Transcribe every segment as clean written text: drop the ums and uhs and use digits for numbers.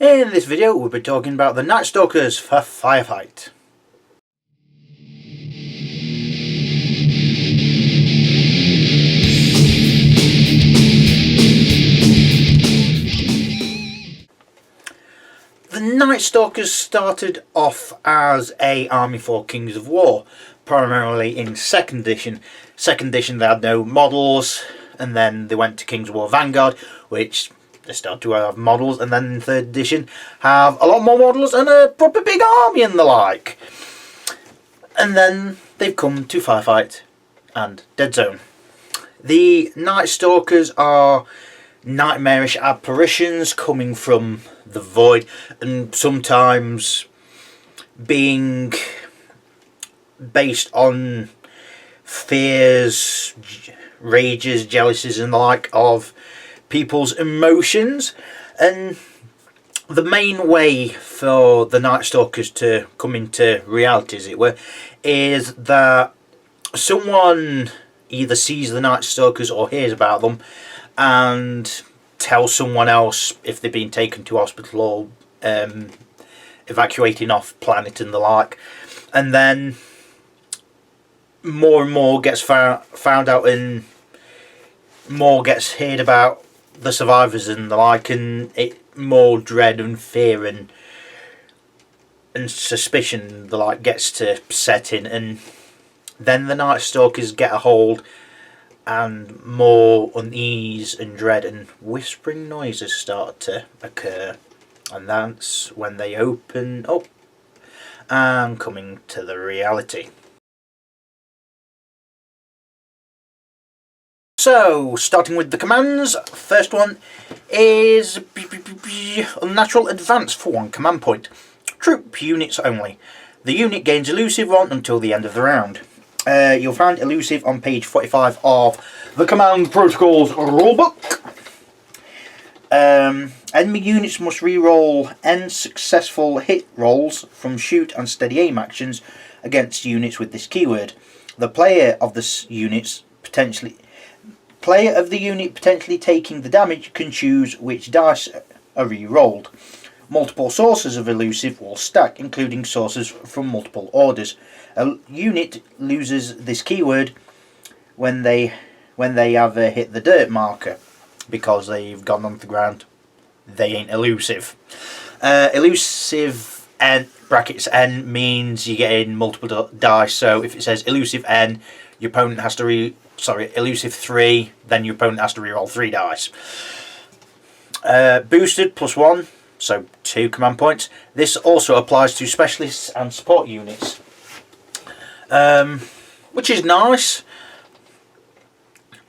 In this video we'll be talking about the Nightstalkers for Firefight. The Nightstalkers started off as a army for Kings of War, primarily in 2nd edition. 2nd edition they had no models, and then they went to Kings of War Vanguard, which they started to have models, and then in 3rd edition have a lot more models and a proper big army and the like. And then they've come to Firefight and Dead Zone. The Nightstalkers are nightmarish apparitions coming from the void, and sometimes being based on fears, rages, jealousies and the like of people's emotions. And the main way for the Nightstalkers to come into reality, as it were, is that someone either sees the Nightstalkers or hears about them and tells someone else if they've been taken to hospital or evacuating off planet and the like, and then more and more gets found out and more gets heard about the survivors and the like, and more dread and fear and suspicion the like gets to set in, and then the Nightstalkers get a hold, and more unease and dread and whispering noises start to occur, and that's when they open up and coming to the reality. So, starting with the commands, first one is Unnatural Advance for 1 command point. Troop units only. The unit gains Elusive 1 until the end of the round. You'll find Elusive on page 45 of the Command Protocols rulebook. Enemy units must re-roll N successful hit rolls from shoot and steady aim actions against units with this keyword. The player of the unit potentially taking the damage can choose which dice are re-rolled. Multiple sources of Elusive will stack, including sources from multiple orders. A unit loses this keyword when they have hit the dirt marker, because they've gone on the ground. They ain't elusive. Elusive N brackets N means you get in multiple dice. So if it says elusive N, your opponent has to elusive 3, then your opponent has to reroll 3 dice. Boosted +1, so 2 command points. This also applies to specialists and support units, which is nice,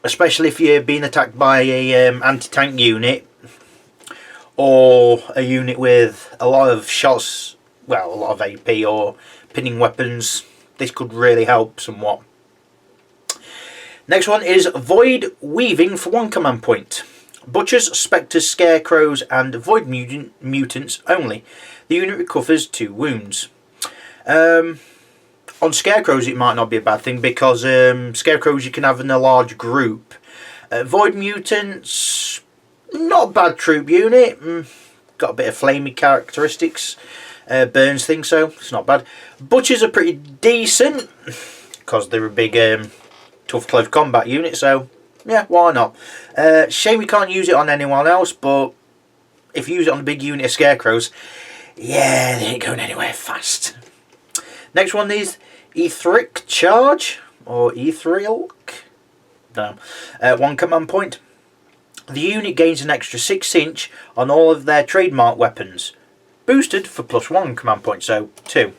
especially if you're being attacked by a anti-tank unit or a unit with a lot of shots, well, a lot of AP or pinning weapons. This could really help somewhat. Next one is Void Weaving for 1 command point. Butchers, Spectres, Scarecrows and Void Mutants only. The unit recovers 2 wounds. On Scarecrows it might not be a bad thing, because Scarecrows you can have in a large group. Void Mutants, not a bad troop unit. Got a bit of flamey characteristics. Burns things, so it's not bad. Butchers are pretty decent, because they're a big tough close combat unit, so yeah, why not? Shame we can't use it on anyone else, but if you use it on a big unit of Scarecrows, yeah, they ain't going anywhere fast. Next one is Etheric Charge, or Ethereal. Don't know. 1 command point. The unit gains an extra 6 inch on all of their trademark weapons. Boosted for +1 command point, so 2.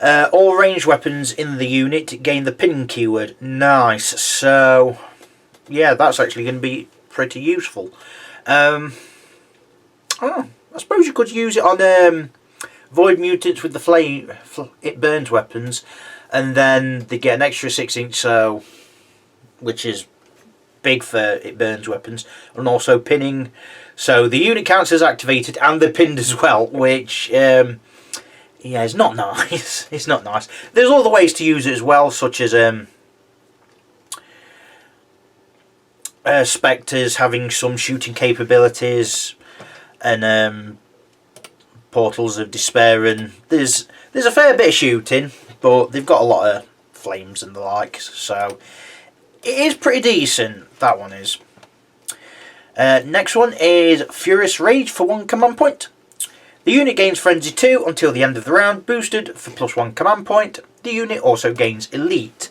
All ranged weapons in the unit gain the pin keyword. Nice. So yeah, that's actually going to be pretty useful. I suppose you could use it on Void Mutants with the flame it burns weapons, and then they get an extra 6 inch, so which is big for it burns weapons, and also pinning, so the unit counts as activated and they're pinned as well, which yeah, it's not nice. It's not nice. There's other ways to use it as well, such as Spectres having some shooting capabilities, and Portals of Despair, and there's a fair bit of shooting, but they've got a lot of flames and the like, so it is pretty decent, that one is. Next one is Furious Rage for 1 command point. The unit gains Frenzy 2 until the end of the round, boosted for +1 command point. The unit also gains Elite.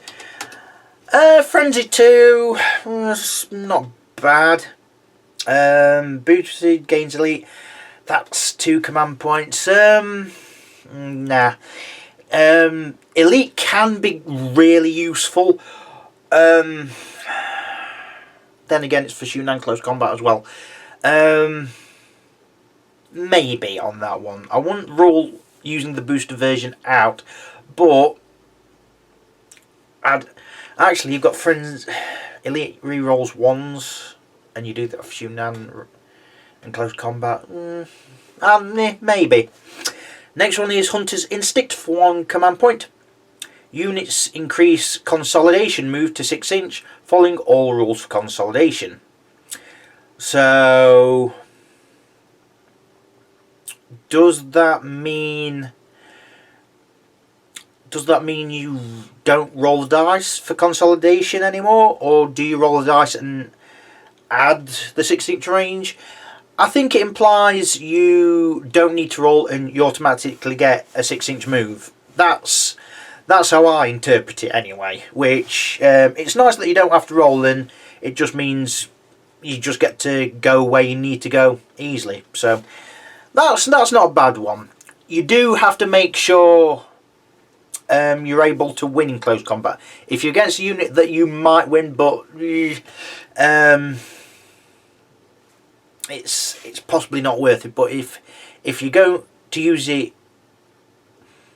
Frenzy 2, not bad. Boosted gains Elite, that's 2 command points. Nah. Elite can be really useful. Then again, it's for shooting and close combat as well. Maybe on that one. I wouldn't rule using the booster version out, but actually you've got friends. Elite rerolls 1s, and you do that for shooting and close combat. Maybe. Next one is Hunter's Instinct for 1 command point. Units increase consolidation move to 6 inch, following all rules for consolidation. So does that mean you don't roll the dice for consolidation anymore, or do you roll the dice and add the 6 inch range? I think it implies you don't need to roll and you automatically get a 6 inch move. That's how I interpret it anyway, which it's nice that you don't have to roll, and it just means you just get to go where you need to go easily. So that's not a bad one. You do have to make sure you're able to win in close combat. If you're against a unit that you might win, but it's possibly not worth it. But if you go to use it,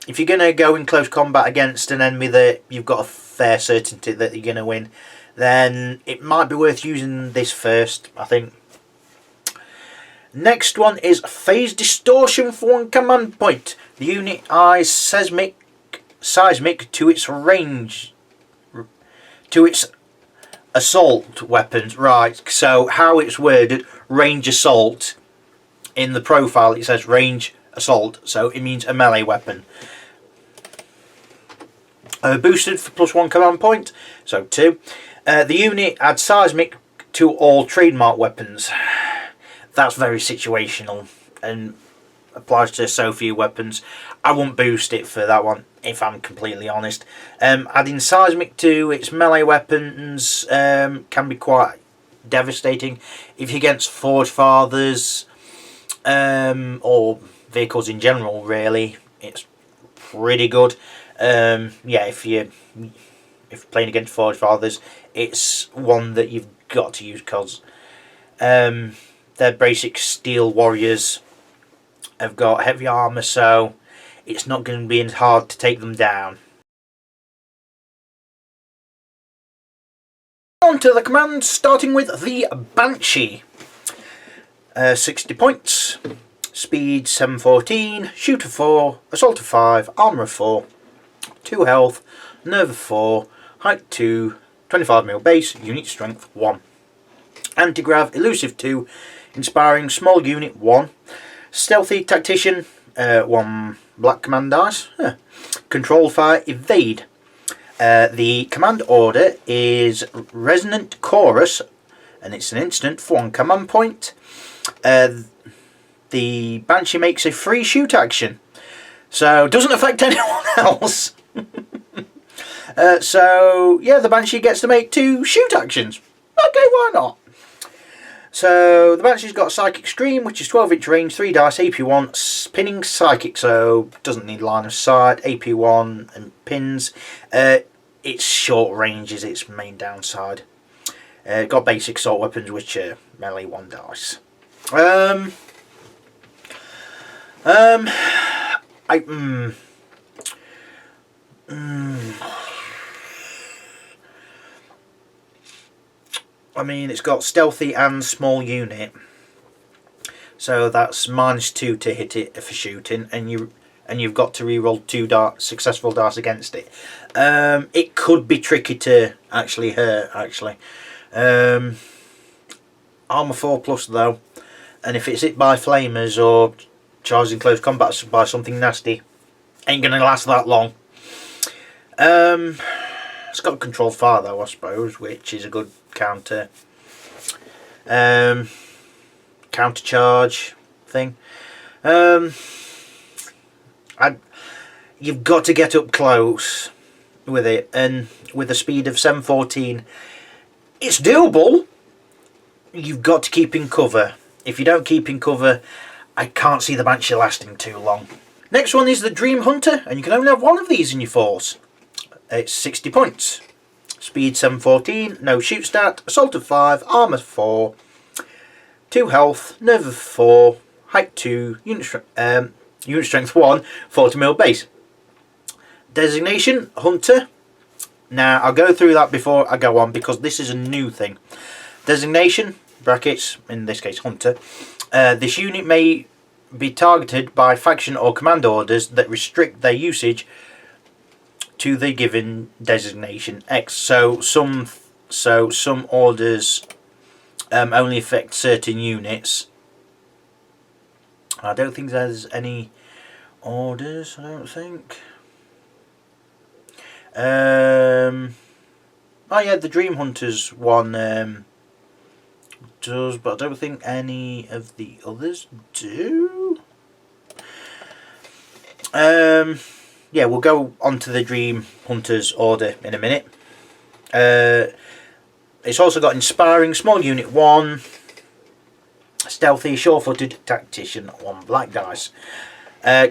if you're going to go in close combat against an enemy that you've got a fair certainty that you're going to win, then it might be worth using this first, I think. Next one is Phase Distortion for 1 command point. The unit eyes seismic to its range, to its assault weapons. Right, so how it's worded, range assault. In the profile it says range assault, so it means a melee weapon. Boosted for +1 command point, so 2. The unit adds seismic to all trademark weapons. That's very situational and applies to so few weapons. I won't boost it for that one, if I'm completely honest. Adding seismic to its melee weapons can be quite devastating. If you're against Forge Fathers, or vehicles in general, really, it's pretty good. Yeah, if you're playing against Forge Fathers, it's one that you've got to use, because their basic steel warriors have got heavy armour, so it's not going to be hard to take them down. On to the commands, starting with the Banshee. 60 points, speed 714, shooter 4, assault of 5, armour of 4, 2 health, nerve of 4, height 2, 25mm base, unit strength 1. Anti-grav, elusive 2, inspiring small unit 1, stealthy tactician 1 black command dice, control fire, evade. The command order is Resonant Chorus, and it's an instant for 1 command point. The Banshee makes a free shoot action, so doesn't affect anyone else. So yeah, the Banshee gets to make 2 shoot actions. Okay, why not? So the Banshee's got Psychic Scream, which is 12 inch range, 3 dice, AP1, spinning Psychic, so doesn't need line of sight, AP1 and pins. Its short range is its main downside. Got basic assault weapons, which are melee 1 dice. I mean, it's got stealthy and small unit, so that's -2 to hit it for shooting, and you've got to reroll 2 successful dice against it. It could be tricky to actually hurt. Armor 4+ though, and if it's hit by flamers or charged in close combat by something nasty, ain't gonna last that long. It's got controlled fire though, I suppose, which is a good counter charge thing. You've got to get up close with it, and with a speed of 714, it's doable. You've got to keep in cover. If you don't keep in cover, I can't see the Banshee lasting too long. Next one is the Dream Hunter, and you can only have one of these in your force. It's 60 points. Speed 714, no shoot stat, assault of 5, armour 4, 2 health, nerve of 4, height 2, unit strength 1, 40mm base. Designation, Hunter. Now, I'll go through that before I go on, because this is a new thing. Designation, brackets, in this case Hunter. This unit may be targeted by faction or command orders that restrict their usage to the given designation X. So some orders only affect certain units. I don't think there's any orders, I don't think. Oh yeah, the Dream Hunters one does, but I don't think any of the others do. Yeah, we'll go on to the Dream Hunters order in a minute. It's also got Inspiring, Small Unit 1, Stealthy, Sure-Footed, Tactician, 1 black dice.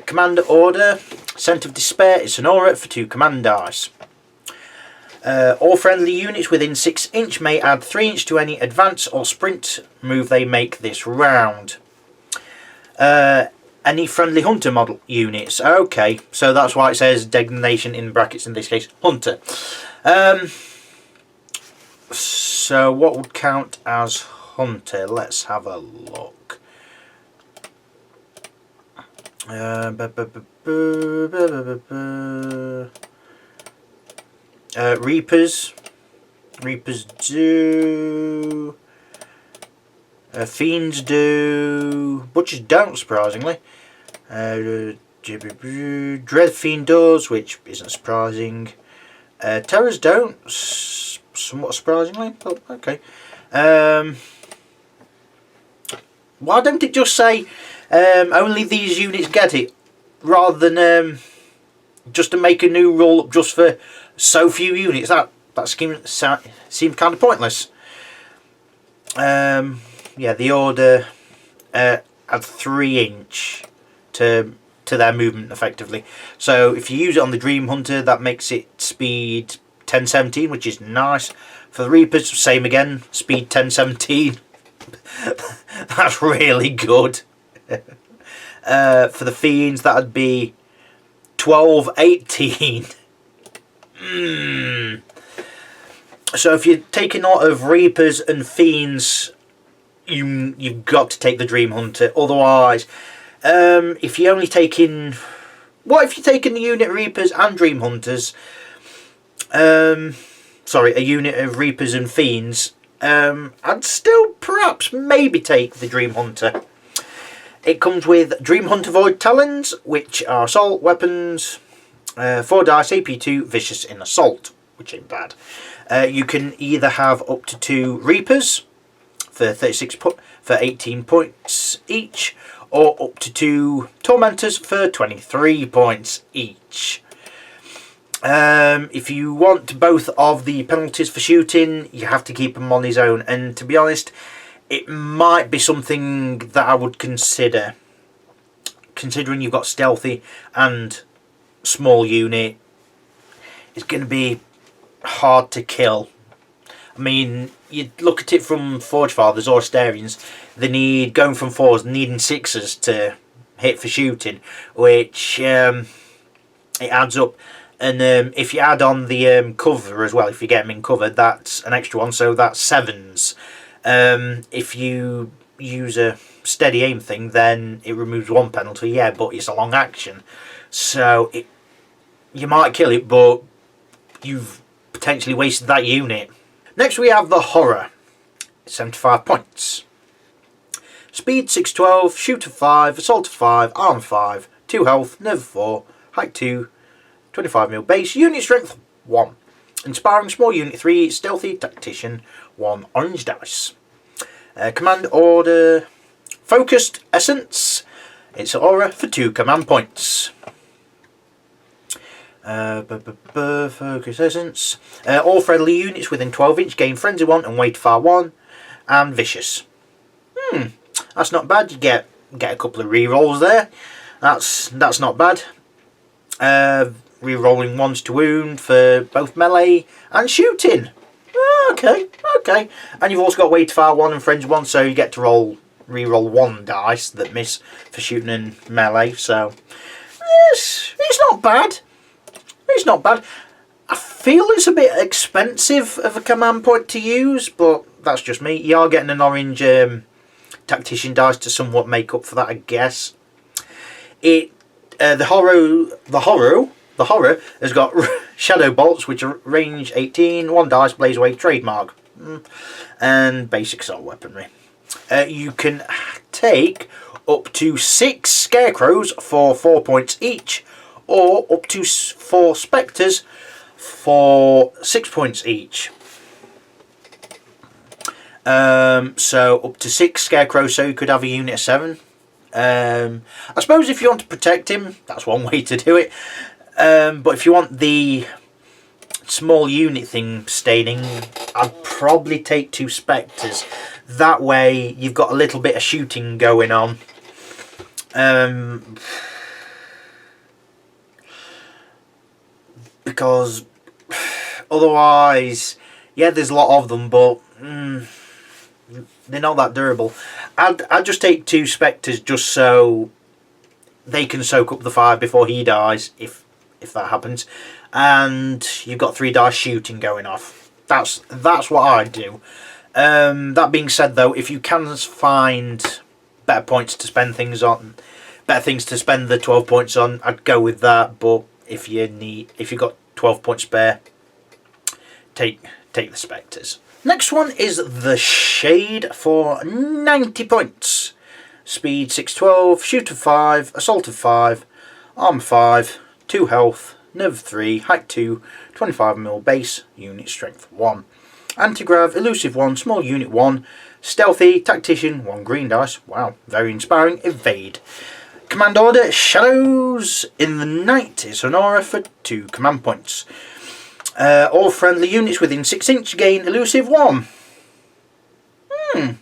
Command order, Scent of Despair, it's an aura for 2 command dice. All friendly units within 6 inch may add 3 inch to any advance or sprint move they make this round. Any friendly hunter model units. Okay, so that's why it says designation in brackets, in this case Hunter. So what would count as Hunter? Let's have a look. Reapers do. Fiends do. Butchers don't, surprisingly. Dread Fiend does, which isn't surprising. Terrors don't, somewhat surprisingly, but okay. Why don't it just say only these units get it, rather than just to make a new rule up just for so few units? That seemed kind of pointless. Yeah, the order add 3 inch to their movement effectively. So if you use it on the Dream Hunter, that makes it speed 1017, which is nice. For the Reapers, same again, speed 1017. That's really good. For the Fiends, that would be 1218. So if you're taking out of Reapers and Fiends, you've got to take the Dream Hunter. Otherwise, if you're only taking... What if you're taking the unit Reapers and Dream Hunters? Sorry, a unit of Reapers and Fiends. I'd still perhaps maybe take the Dream Hunter. It comes with Dream Hunter Void Talons, which are assault weapons. 4 dice, AP2, vicious in assault, which ain't bad. You can either have up to 2 Reapers for 18 points each, or up to 2 Tormentors for 23 points each. If you want both of the penalties for shooting, you have to keep him on his own, and to be honest, it might be something that I would consider, considering you've got stealthy and small unit. It's going to be hard to kill. I mean, you look at it from Forge Fathers or Astarians, they need, going from 4s, needing 6s to hit for shooting, which it adds up. And if you add on the cover as well, if you get them in cover, that's an extra one, so that's 7s. If you use a steady aim thing, then it removes 1 penalty, yeah, but it's a long action. So you might kill it, but you've potentially wasted that unit. Next we have the Horror, 75 points. Speed 612, shoot of 5, assault of 5, arm 5, 2 health, nerve 4, height 2, 25mm base, unit strength 1. Inspiring small unit 3, stealthy tactician 1, orange dice. Command order, focused essence. It's aura for 2 command points. Focus essence. All friendly units within 12 inch gain frenzy 1 and wait far 1, and vicious. That's not bad. You get a couple of rerolls there. That's not bad. Rerolling ones to wound for both melee and shooting. Okay. And you've also got wait far 1 and frenzy 1, so you get to reroll 1 dice that miss for shooting and melee. So it's not bad. It's not bad. I feel it's a bit expensive of a command point to use, but that's just me. You are getting an orange tactician dice to somewhat make up for that, I guess. The horror has got shadow bolts, which are range 18, 1 dice, blaze away, trademark, and basic assault weaponry. You can take up to 6 scarecrows for 4 points each, or up to 4 spectres for 6 points each. So up to 6 scarecrows, so you could have a unit of 7. I suppose if you want to protect him, that's one way to do it. But if you want the small unit thing staining, I'd probably take 2 spectres. That way you've got a little bit of shooting going on. Because otherwise, yeah, there's a lot of them, but they're not that durable. I'd just take 2 spectres just so they can soak up the fire before he dies, if that happens, and you've got 3 dice shooting going off. That's what I'd do. That being said, though, if you can find better points to spend things on, better things to spend the 12 points on, I'd go with that. But if you've got 12 points spare, take the spectres. Next one is the Shade for 90 points. Speed 612, shoot of 5, assault of 5, arm 5, 2 health, nerve 3, height 2, 25mm base, unit strength 1. Anti-grav, elusive 1, small unit 1, stealthy, tactician 1 green dice. Wow, very inspiring. Evade. Command order, shadows in the night. It's an aura for 2 command points. All friendly units within 6 inch gain elusive 1.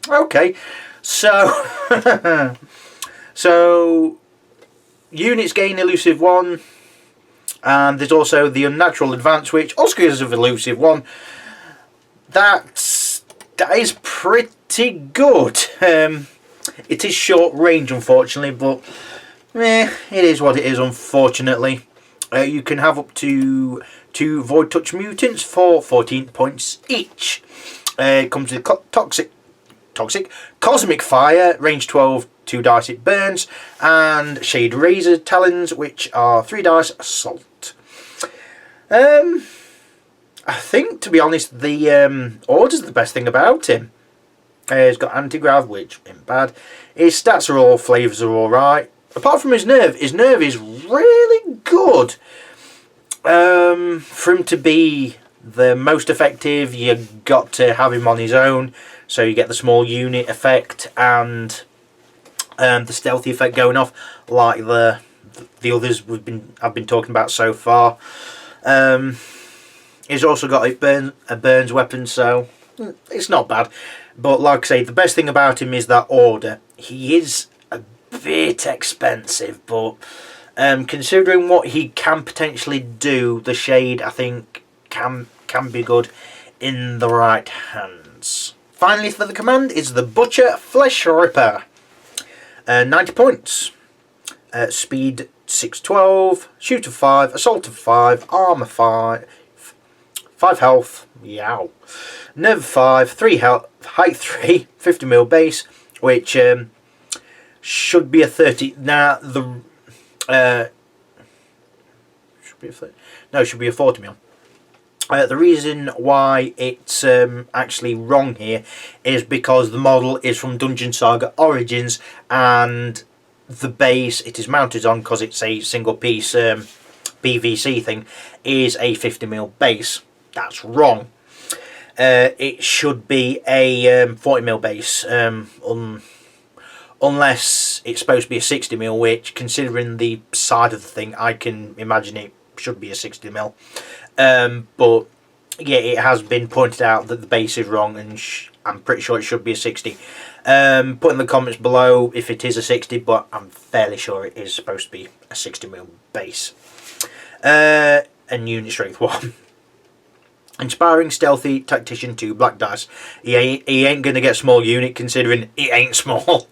Okay. So, units gain elusive 1, and there's also the unnatural advance, which also gives of elusive 1. That is pretty good. It is short range, unfortunately, but it is what it is, unfortunately. You can have up to 2 Void Touch mutants for 14 points each. It comes with toxic Cosmic Fire, range 12, 2 dice it burns, and Shade Razor Talons, which are 3 dice assault. I think, to be honest, the order's the best thing about him. He's got anti-grav, which isn't bad. His stats are all flavours are alright. Apart from his nerve is really good. For him to be the most effective, you got to have him on his own, so you get the small unit effect and the stealthy effect going off, like the others I've been talking about so far. He's also got a burns weapon, so it's not bad. But like I say, the best thing about him is that order. He is a bit expensive, but considering what he can potentially do, the Shade, I think, can be good in the right hands. Finally, for the command is the Butcher Flesh Ripper. 90 points. Speed 612, shoot of 5, assault of 5, armor 5, 5 health, yow. Nerve 5, 3 health, height 3, 50mm base, which should be a 30. Now should be a 30. No, it should be a 40mm. The reason why it's actually wrong here is because the model is from Dungeon Saga Origins, and the base it is mounted on, because it's a single piece PVC thing, is a 50mm base. That's wrong. It should be a 40mm base, unless it's supposed to be a 60mm, which, considering the side of the thing, I can imagine it should be a 60mm. But yeah, it has been pointed out that the base is wrong, and I'm pretty sure it should be a 60. Put in the comments below if it is a 60, but I'm fairly sure it is supposed to be a 60mm base. And unit strength 1. Inspiring Stealthy Tactician 2 black dice. He ain't going to get small unit, considering it ain't small.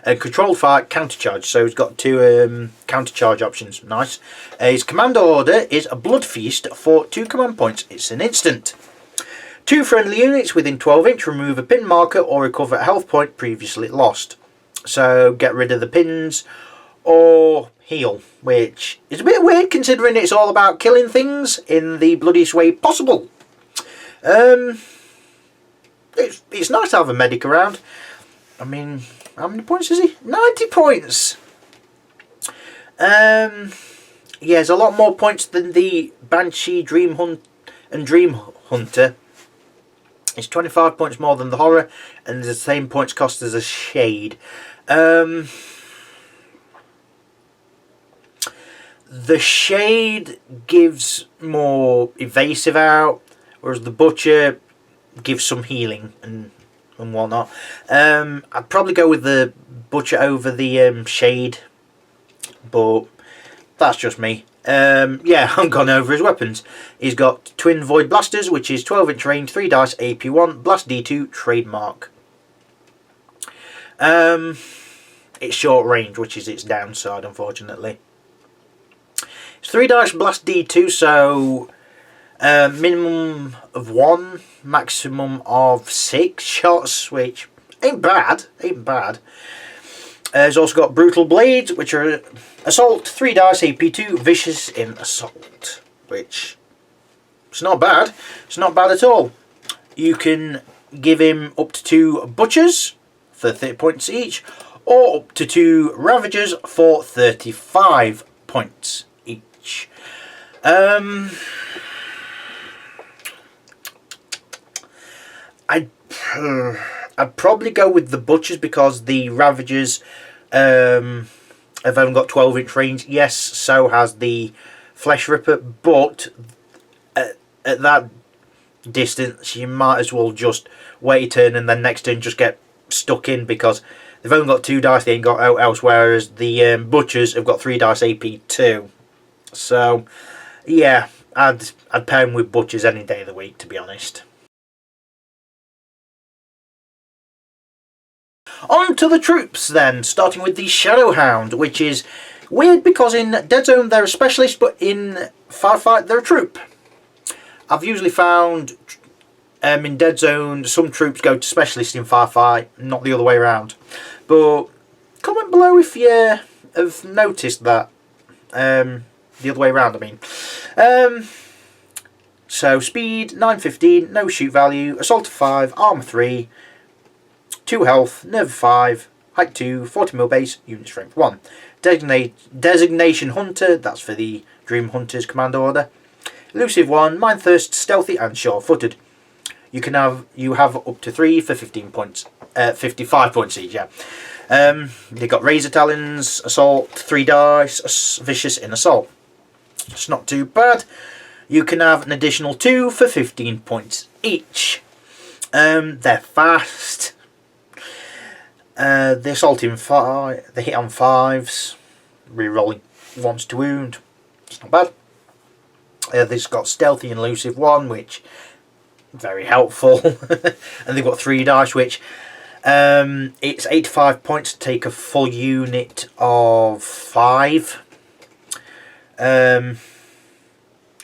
Controlled Fire Countercharge, so he's got 2 countercharge options. Nice. His command order is a Blood Feast for 2 command points. It's an instant. 2 friendly units within 12 inch remove a pin marker or recover a health point previously lost. So get rid of the pins or heal, which is a bit weird considering it's all about killing things in the bloodiest way possible. It's nice to have a medic around. I mean, how many points is he? 90 points! Yeah, there's a lot more points than the Banshee, Dream Hunt and Dream Hunter. It's 25 points more than the Horror, and the same points cost as a Shade. The Shade gives more evasive out, whereas the Butcher gives some healing and whatnot. I'd probably go with the Butcher over the Shade, but that's just me. Yeah, I'm gone over his weapons. He's got Twin Void Blasters, which is 12 inch range, 3 dice, AP1, Blast D2, trademark. It's short range, which is its downside, unfortunately. It's 3 dice, Blast D2, so minimum of 1, maximum of 6 shots, which ain't bad. He's also got Brutal Blades, which are Assault, 3 dice, AP2, Vicious in Assault, which it's not bad. It's not bad at all. You can give him up to 2 Butchers for 30 points each, or up to 2 Ravagers for 35 points each. I'd probably go with the Butchers, because the Ravagers have only got 12 inch range. Yes, so has the Flesh Ripper, but at that distance you might as well just wait a turn and then next turn just get stuck in, because they've only got 2 dice, they ain't got out else, whereas the Butchers have got 3 dice AP2. So yeah, I'd pair him with Butchers any day of the week, to be honest. On to the troops then, starting with the Shadowhound, which is weird because in Dead Zone they're a specialist, but in Firefight they're a troop. I've usually found in Dead Zone some troops go to specialist in Firefight, not the other way around. But comment below if you have noticed that. The other way around, I mean. So speed 915, no shoot value, assault of 5, armor 3, 2 health, nerve 5, height 2, 40mm base, unit strength 1. Designation Hunter, that's for the Dream Hunter's command order. Elusive 1, Mind Thirst, Stealthy and Sure-Footed. You have up to 3 for 15 points, 55 points each, yeah. They've got Razor Talons, Assault, 3 dice, Vicious in Assault. It's not too bad. You can have an additional 2 for 15 points each. They're fast. They assault in 5, they hit on 5s, re-rolling once to wound. It's not bad. They've got Stealthy and Elusive 1, which very helpful. And they've got 3 dice, which it's 85 points to take a full unit of 5.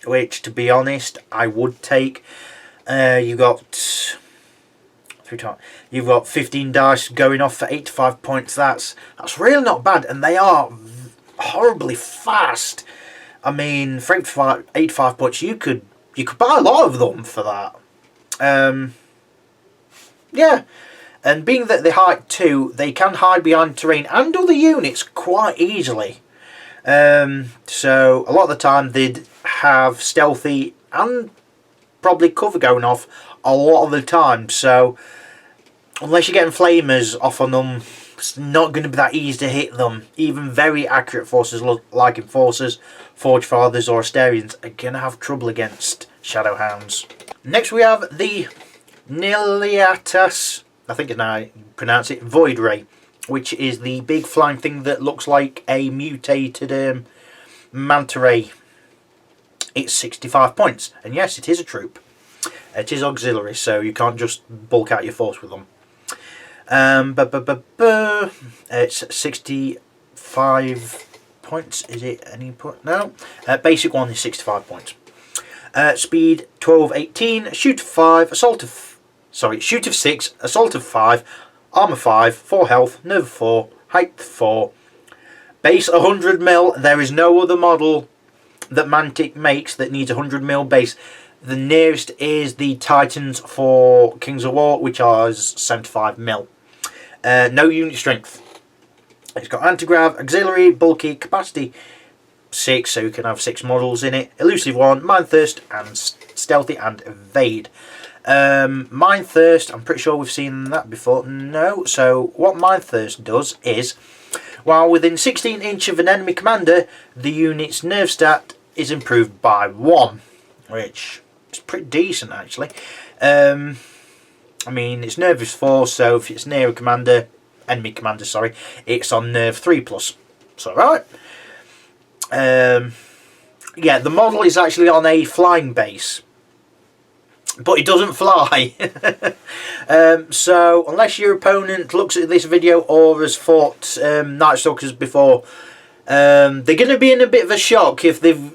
Which, to be honest, I would take. You got 3 times. You've got 15 dice going off for 85 points. That's really not bad, and they are horribly fast. I mean, for 85 points, you could you could buy a lot of them for that. Yeah, and being that they hide too, they can hide behind terrain and other units quite easily. So a lot of the time they'd have stealthy and probably cover going off a lot of the time. So unless you're getting flamers off on them, it's not going to be that easy to hit them. Even very accurate forces like Enforcers, Forge Fathers or Asterians are going to have trouble against Shadowhounds. Next we have the Niliatas, I think is how I pronounce it, Void Ray, which is the big flying thing that looks like a mutated manta ray. It's 65 points, and yes, it is a troop. It is auxiliary, so you can't just bulk out your force with them. It's 65 points. Is it any point? No. Basic one is 65 points. Speed 12, 18. Shoot of 5. Shoot of 6. Assault of 5. Armor 5. 4 health. Nerve 4. Height 4. Base 100 mil. There is no other model that Mantic makes that needs 100 mil base. The nearest is the Titans for Kings of War, which are 75 mil. No unit strength. It's got anti-grav, auxiliary, bulky, capacity 6, so you can have 6 models in it. Elusive 1, Mind Thirst, and stealthy and evade. Mind Thirst, I'm pretty sure we've seen that before. No. So what Mind Thirst does is, while within 16 inch of an enemy commander, the unit's nerve stat is improved by 1, which is pretty decent actually. I mean, it's nerve is 4, so if it's near a commander, enemy commander, sorry, it's on nerve 3+. It's alright. Yeah, the model is actually on a flying base, but it doesn't fly. So unless your opponent looks at this video or has fought Nightstalkers before, they're going to be in a bit of a shock if they're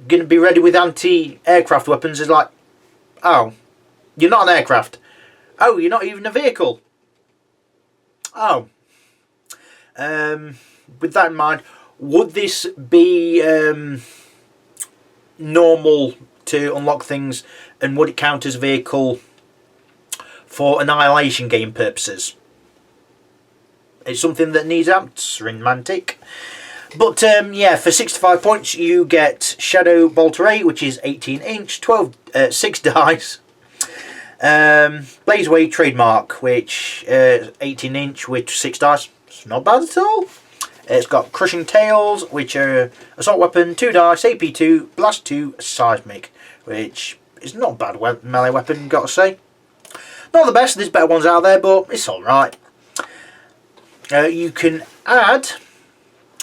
going to be ready with anti-aircraft weapons. It's like, oh, you're not an aircraft. Oh, you're not even a vehicle. Oh. With that in mind, would this be normal to unlock things, and would it count as a vehicle for Annihilation game purposes? It's something that needs answering, Mantic. But yeah, for 65 points you get Shadow Bolt Array, which is 18 inch, 6 dice. Blaze Wave trademark, which 18 inch with 6 dice. It's not bad at all. It's got Crushing Tails, which are assault weapon, 2 dice, AP 2, blast 2, seismic, which is not a bad melee weapon, gotta say. Not the best, there's better ones out there, but it's alright. You can add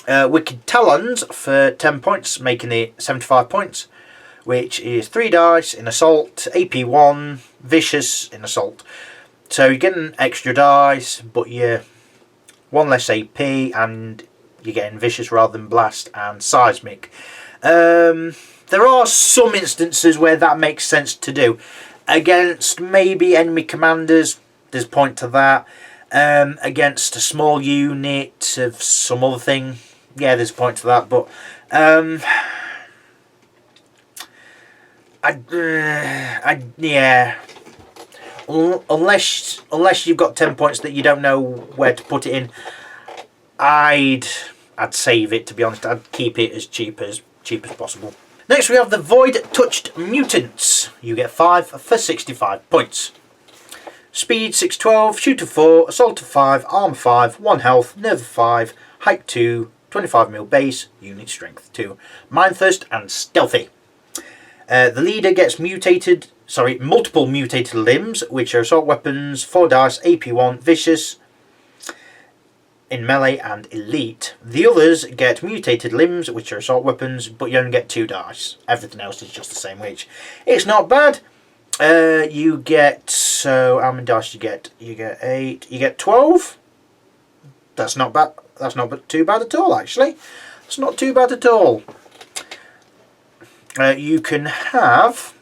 Wicked Talons for 10 points, making it 75 points, which is 3 dice in assault, AP 1, vicious in assault. So you're getting extra dice, but you're 1 less AP, and you're getting vicious rather than blast and seismic. There are some instances where that makes sense to do. Against maybe enemy commanders, there's a point to that. Against a small unit of some other thing, yeah, there's a point to that. But yeah, unless you've got 10 points that you don't know where to put it in, I'd save it, to be honest. I'd keep it as cheap as possible. Next we have the Void Touched Mutants. You get 5 for 65 points. Speed 612, shoot of 4, assault of 5, armor 5, 1 health, nerve 5, height 2, 25 mil base, unit strength 2, mind thirst and stealthy. The leader gets multiple mutated limbs, which are assault weapons, 4 dice, AP 1, vicious in melee and elite. The others get mutated limbs, which are assault weapons, but you only get 2 dice. Everything else is just the same, which it's not bad. You get, so how many dice do you get? You get 8, you get 12. That's not bad. That's not too bad at all, actually. It's not too bad at all. You can have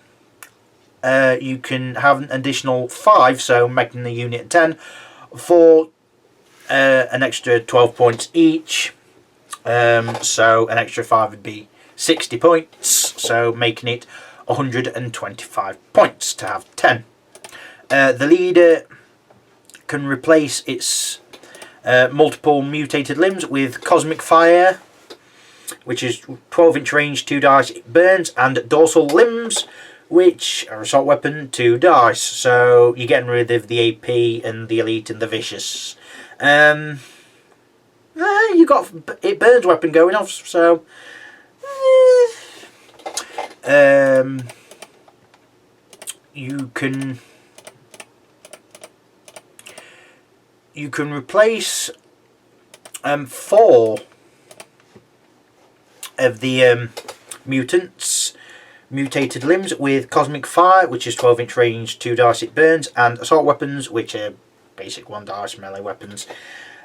an additional 5, so making the unit 10 for an extra 12 points each. So an extra 5 would be 60 points, so making it 125 points to have 10. The leader can replace its multiple mutated limbs with Cosmic Fire, which is 12-inch range, 2 dice, it burns, and dorsal limbs, which are assault weapon, 2 dice. So you're getting rid of the AP and the elite and the vicious. You got it burns weapon going off, so you can replace 4 of the mutants mutated limbs with Cosmic Fire, which is 12-inch range, 2 dice, it burns, and assault weapons, which are basic 1 dice melee weapons.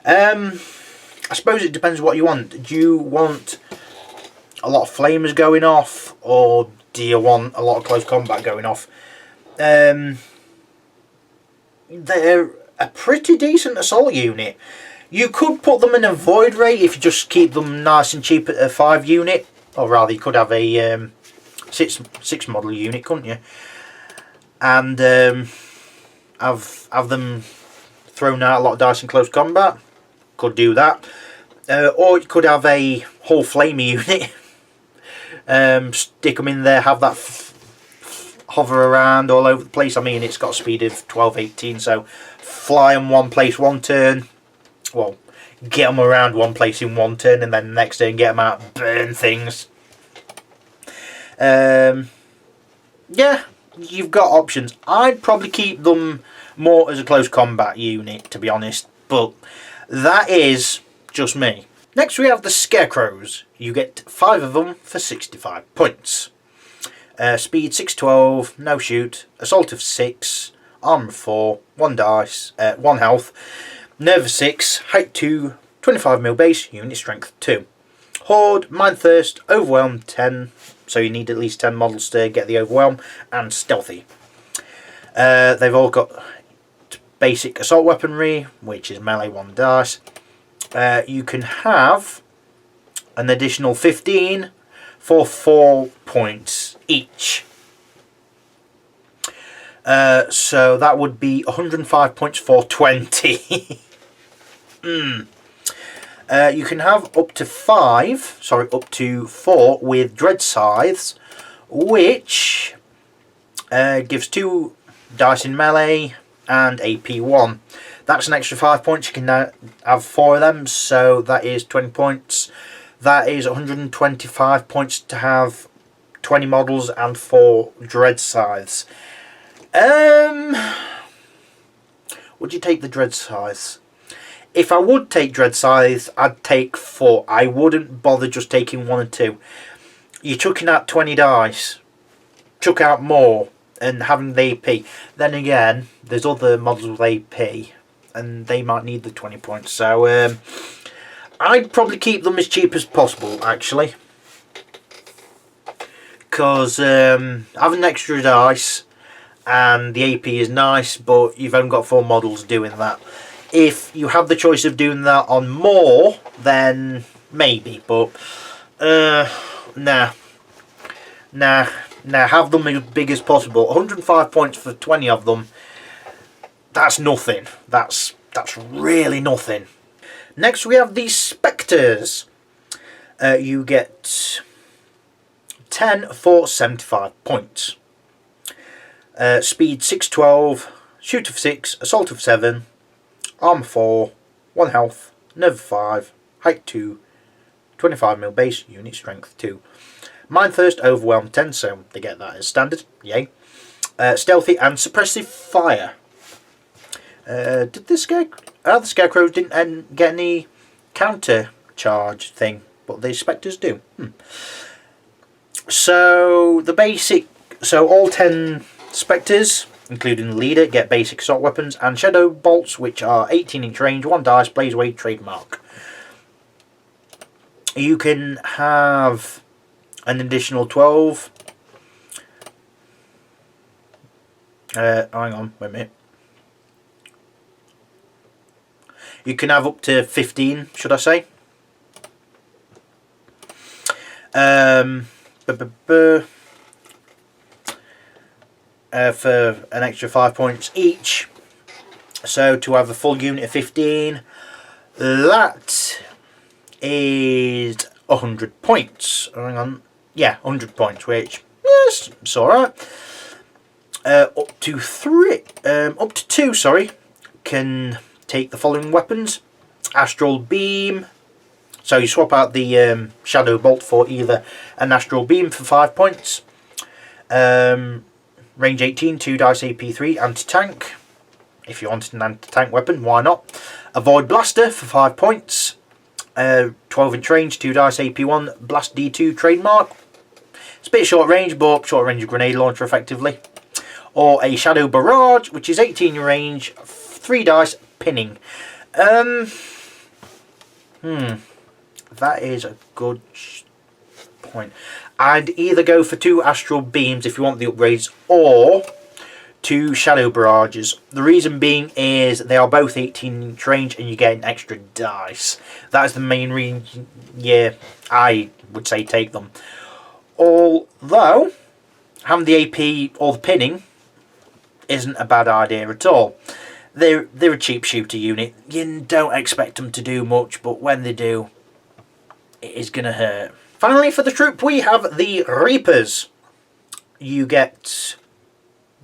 I suppose it depends what you want. Do you want a lot of flamers going off, or do you want a lot of close combat going off? They're a pretty decent assault unit. You could put them in a void ray if you just keep them nice and cheap at a 5 unit, or rather you could have a 6 model unit, couldn't you? And have them thrown out a lot of dice in close combat. Could do that. Or you could have a whole flamer unit. Stick them in there, have that hover around all over the place. I mean, it's got a speed of 12-18, so fly them one place one turn. Well, get them around one place in one turn, and then the next turn get them out, burn things. Yeah, you've got options. I'd probably keep them more as a close combat unit, to be honest, but that is just me. Next we have the Scarecrows. You get 5 of them for 65 points. Speed 612, no shoot, assault of 6, armor 4, 1 dice, 1 health, nerve of 6, height 2, 25 mil base, unit strength 2. Horde, Mind Thirst, Overwhelm 10, so you need at least 10 models to get the Overwhelm, and Stealthy. They've all got basic assault weaponry, which is melee 1 dice. You can have an additional 15 for 4 points each. So that would be 105 points for 20. You can have up to 4 with Dread Scythes, which gives 2 dice in melee and AP 1. That's an extra 5 points. You can now have 4 of them, so that is 20 points. That is 125 points to have 20 models and 4 Dread Scythes. Would you take the Dread Scythes? If I would take Dread Scythes, I'd take 4. I wouldn't bother just taking 1 or 2. You're chucking out 20 dice. Chuck out more and having the AP. Then again, there's other models with AP, and they might need the 20 points. So I'd probably keep them as cheap as possible, actually, because having extra dice and the AP is nice, but you've only got 4 models doing that. If you have the choice of doing that on more, then maybe, but nah, have them as big as possible. 105 points for 20 of them. That's nothing. That's really nothing. Next we have these Spectres. You get 10 for 75 points. Speed 612, shoot of 6, assault of 7, armor 4, 1 health, nerve 5, height 2, 25 mil base, unit strength 2. Mind Thirst, Overwhelm 10, so they get that as standard. Yay. Stealthy and Suppressive Fire. Did the Scarecrows didn't get any counter charge thing, but the Spectres do. So the basic, all 10 Spectres, including the leader, get basic assault weapons and shadow bolts, which are 18-inch range, 1 dice, blaze away, trademark. You can have an additional 12. Hang on, wait a minute. You can have up to 15, should I say? for an extra 5 points each. So to have a full unit of 15, that is 100 points. Hang on. Yeah, 100 points, which, yes, it's alright. Up to 2, sorry, can take the following weapons. Astral Beam. So you swap out the Shadow Bolt for either an Astral Beam for 5 points. Range 18, 2 dice AP3, anti-tank. If you wanted an anti-tank weapon, why not? A Void Blaster for 5 points. 12-inch range, 2 dice AP1, Blast D2 trademark. It's a bit short range, but short range grenade launcher effectively. Or a Shadow Barrage, which is 18 range, 3 dice, pinning. That is a good point. I'd either go for 2 Astral Beams if you want the upgrades, or 2 Shadow Barrages. The reason being is they are both 18-inch range and you get an extra dice. That's the main reason, yeah, I would say take them. Although, having the AP or the pinning isn't a bad idea at all. They're a cheap shooter unit. You don't expect them to do much, but when they do, it is going to hurt. Finally, for the troop, we have the Reapers. You get...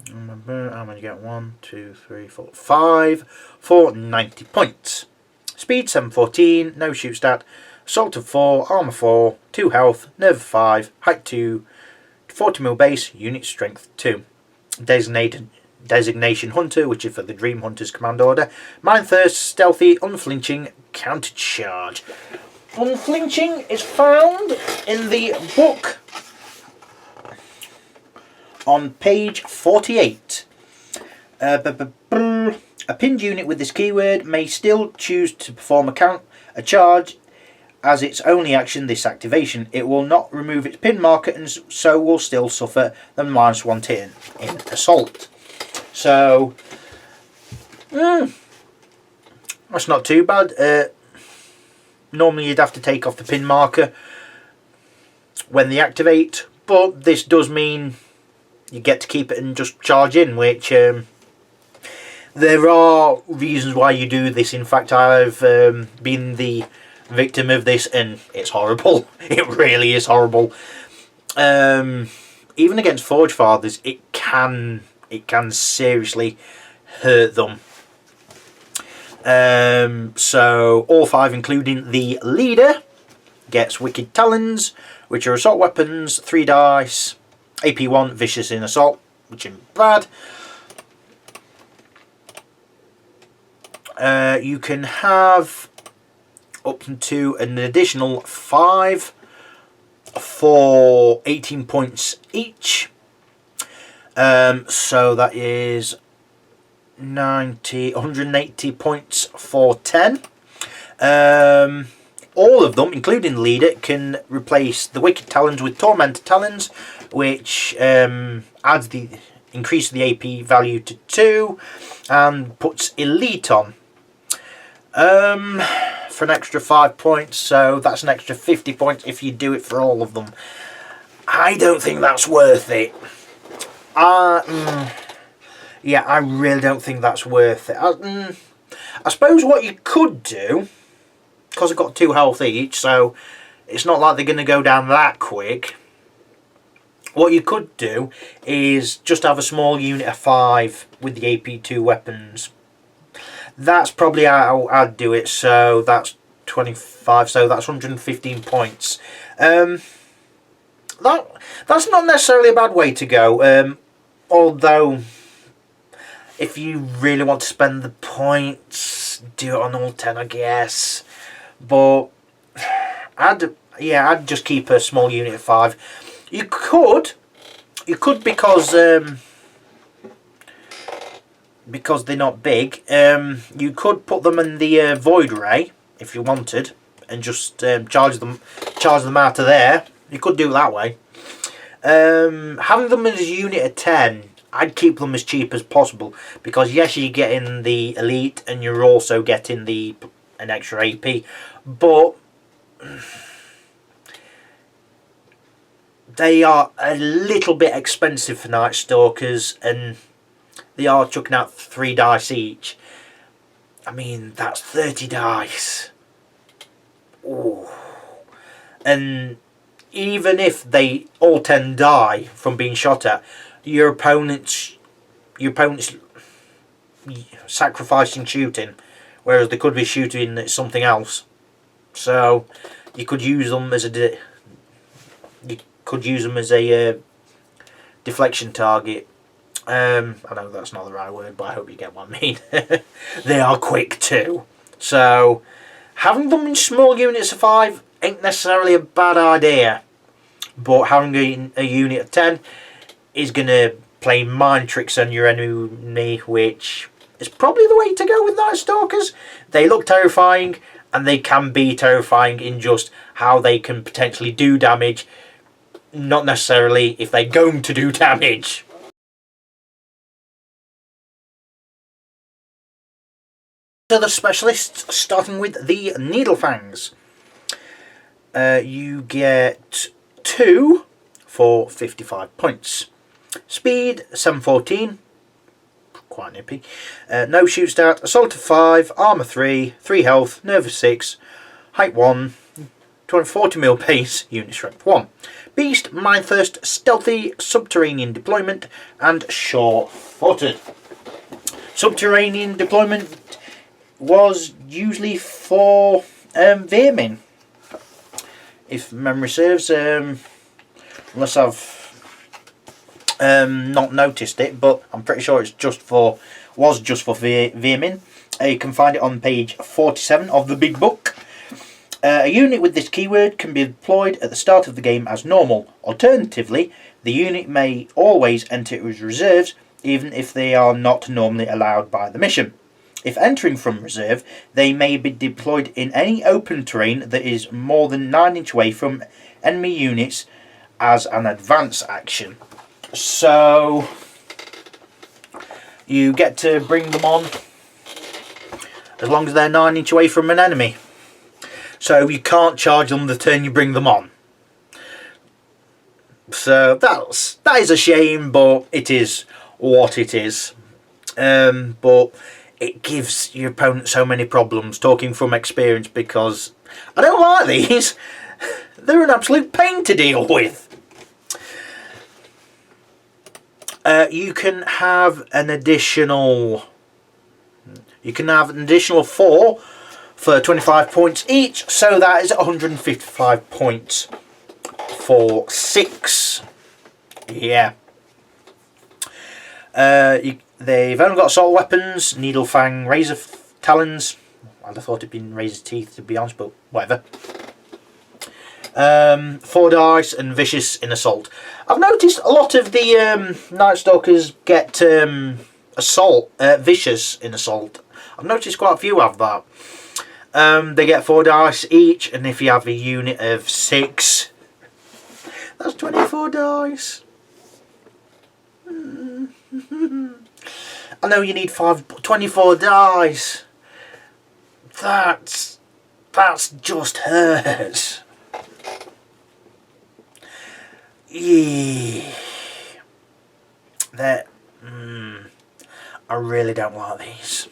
how many you get? 1, 2, 3, 4, 5 for 90 points. Speed 714, no shoot stat. Assault of 4, armor 4, 2 health, nerve 5, height 2, 40 mil base, unit strength 2. Designation Hunter, which is for the Dream Hunter's command order. Mind Thirst, stealthy, unflinching, counter charge. Unflinching is found in the book on page 48. A pinned unit with this keyword may still choose to perform a charge as its only action this activation. It will not remove its pin marker and so will still suffer the -1 hit in assault. So, that's not too bad. Normally you'd have to take off the pin marker when they activate, but this does mean you get to keep it and just charge in, which there are reasons why you do this. In fact, I've been the victim of this and it's horrible. It really is horrible. Even against Forge Fathers, it can seriously hurt them. So all 5, including the leader, gets Wicked Talons, which are assault weapons, 3 dice, AP1, vicious in assault, which isn't bad. You can have up to an additional 5 for 18 points each. So that is 180 points for 10. All of them, including the leader, can replace the Wicked Talons with Tormentor Talons, which increases the AP value to 2 and puts Elite on for an extra 5 points. So that's an extra 50 points if you do it for all of them. I don't think that's worth it. Yeah, I really don't think that's worth it. I suppose what you could do, because I've got 2 health each, so it's not like they're going to go down that quick. What you could do is just have a small unit of 5 with the AP2 weapons. That's probably how I'd do it. So that's 25, so that's 115 points. That's not necessarily a bad way to go. Although, if you really want to spend the points, do it on all 10, I guess. But I'd just keep a small unit of 5. You could because they're not big. You could put them in the Void Ray if you wanted, and just charge them out of there. You could do it that way. Having them as a unit of 10, I'd keep them as cheap as possible, because yes, you're getting the Elite and you're also getting an extra AP, but they are a little bit expensive for Nightstalkers, and they are chucking out 3 dice each. I mean, that's 30 dice. Ooh. And even if they all 10 die from being shot at, your opponent's sacrificing shooting, whereas they could be shooting at something else. So you could use them as a deflection target. I know that's not the right word, but I hope you get what I mean. They are quick too. So having them in small units of 5 ain't necessarily a bad idea. But having a unit of 10 is going to play mind tricks on your enemy, which is probably the way to go with Nightstalkers. They look terrifying, and they can be terrifying in just how they can potentially do damage, not necessarily if they're going to do damage. So the specialists, starting with the Needlefangs. You get 2 for 55 points. Speed 714, quite nippy. No shoot stat, assault of 5, armour 3, 3 health, nerve of 6, height 1, 240 mil pace, unit strength 1. Beast, Mindthirst, stealthy, subterranean deployment, and sure-footed. Subterranean deployment was usually for vermin, if memory serves, unless I've not noticed it, but I'm pretty sure it's was just for vermin. You can find it on page 47 of the big book. A unit with this keyword can be deployed at the start of the game as normal. Alternatively, the unit may always enter as reserves, even if they are not normally allowed by the mission. If entering from reserve, they may be deployed in any open terrain that is more than 9 inches away from enemy units as an advance action. So you get to bring them on as long as they're 9 inches away from an enemy. So you can't charge them the turn you bring them on. So that is a shame, but it is what it is. But it gives your opponent so many problems, talking from experience, because I don't like these. They're an absolute pain to deal with. You can have an additional 4 for 25 points each, so that is 155 points for 6. Yeah. They've only got assault weapons, Needlefang, Razor Talons. I'd have thought it'd been Razor Teeth, to be honest, but whatever. 4 dice and Vicious in Assault. I've noticed a lot of the Nightstalkers get Vicious in Assault. I've noticed quite a few have that. They get 4 dice each, and if you have a unit of 6, that's 24 dice. I know you need 24 dice. That's just hurts. Yeah. I really don't like these.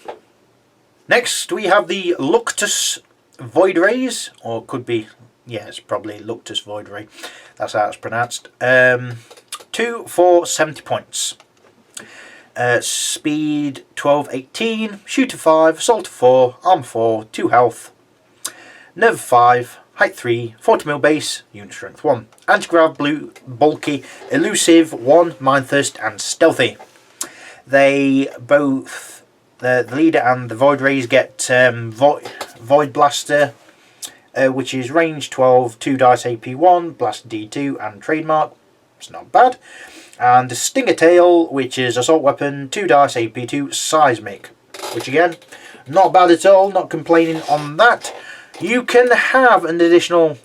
Next we have the Luctus Void Rays, or could be, yeah, it's probably Luctus Void Ray. That's how it's pronounced. 2 for 70 points. Speed 1218, shooter 5, assault 4, armor 4, 2 health, nerve 5, height 3, 40 mil base, unit strength 1. Anti-grav, blue, bulky, elusive, 1, mindthirst, and stealthy. They both, the leader and the Void Rays, get Void Blaster, which is range 12, 2 dice AP1, blast D2, and trademark. It's not bad. And the Stinger Tail, which is assault weapon, 2 dice AP2, seismic, which again, not bad at all, not complaining on that. You can have an additional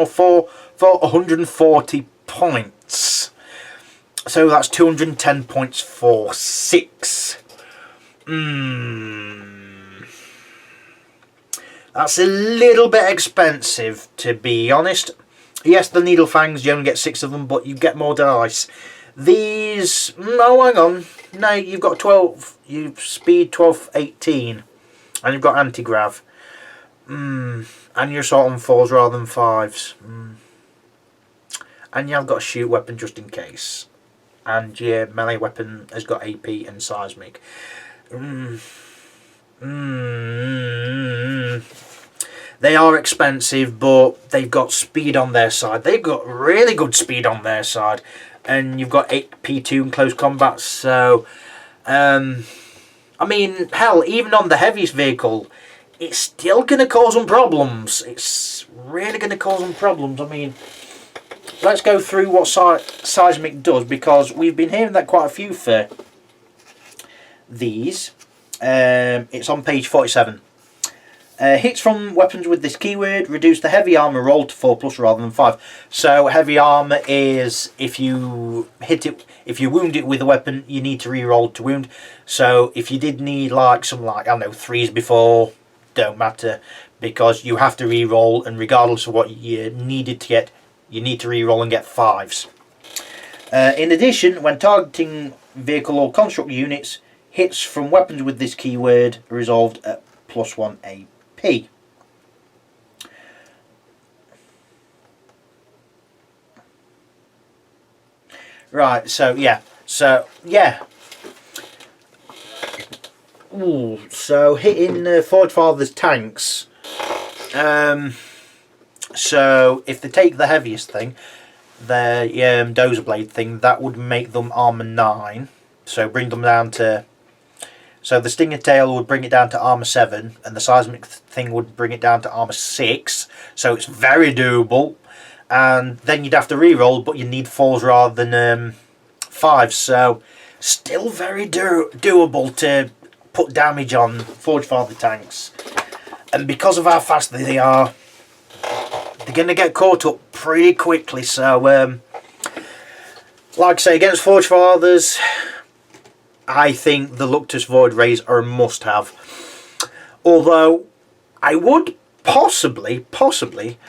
4 for 140 points. So that's 210 points for 6. That's a little bit expensive, to be honest. Yes, the needle fangs, you only get 6 of them, but you get more dice. These, no, hang on. No, you've got 12, you've speed 12, 18. And you've got anti-grav. And you're assault on 4s rather than 5s. And you've got a shoot weapon just in case. And your melee weapon has got AP and seismic. They are expensive, but they've got speed on their side. They've got really good speed on their side. And you've got AP2 in close combat, so... I mean, hell, even on the heaviest vehicle, it's still going to cause them problems. It's really going to cause them problems. I mean, let's go through what seismic does, because we've been hearing that quite a few for these. It's on page 47. Hits from weapons with this keyword reduce the heavy armor roll to 4+ rather than 5. So heavy armor is if you hit it, if you wound it with a weapon, you need to re-roll to wound. So if you did need like some I don't know 3s before, don't matter, because you have to re-roll, and regardless of what you needed to get, you need to re-roll and get 5s. In addition, when targeting vehicle or construct units, hits from weapons with this keyword are resolved at +1 AP. Right, so yeah. Ooh, so hitting Forge Father's tanks. So if they take the heaviest thing, the Dozer Blade thing, that would make them armor 9. So bring them down to... So the Stinger Tail would bring it down to armor 7, and the Seismic thing would bring it down to armor 6. So it's very doable. And then you'd have to re-roll, but you need 4s rather than 5s. So still very doable to put damage on Forge Father tanks. And because of how fast they are, they're going to get caught up pretty quickly. So, like I say, against Forge Fathers, I think the Luctus Void Rays are a must-have. Although, I would possibly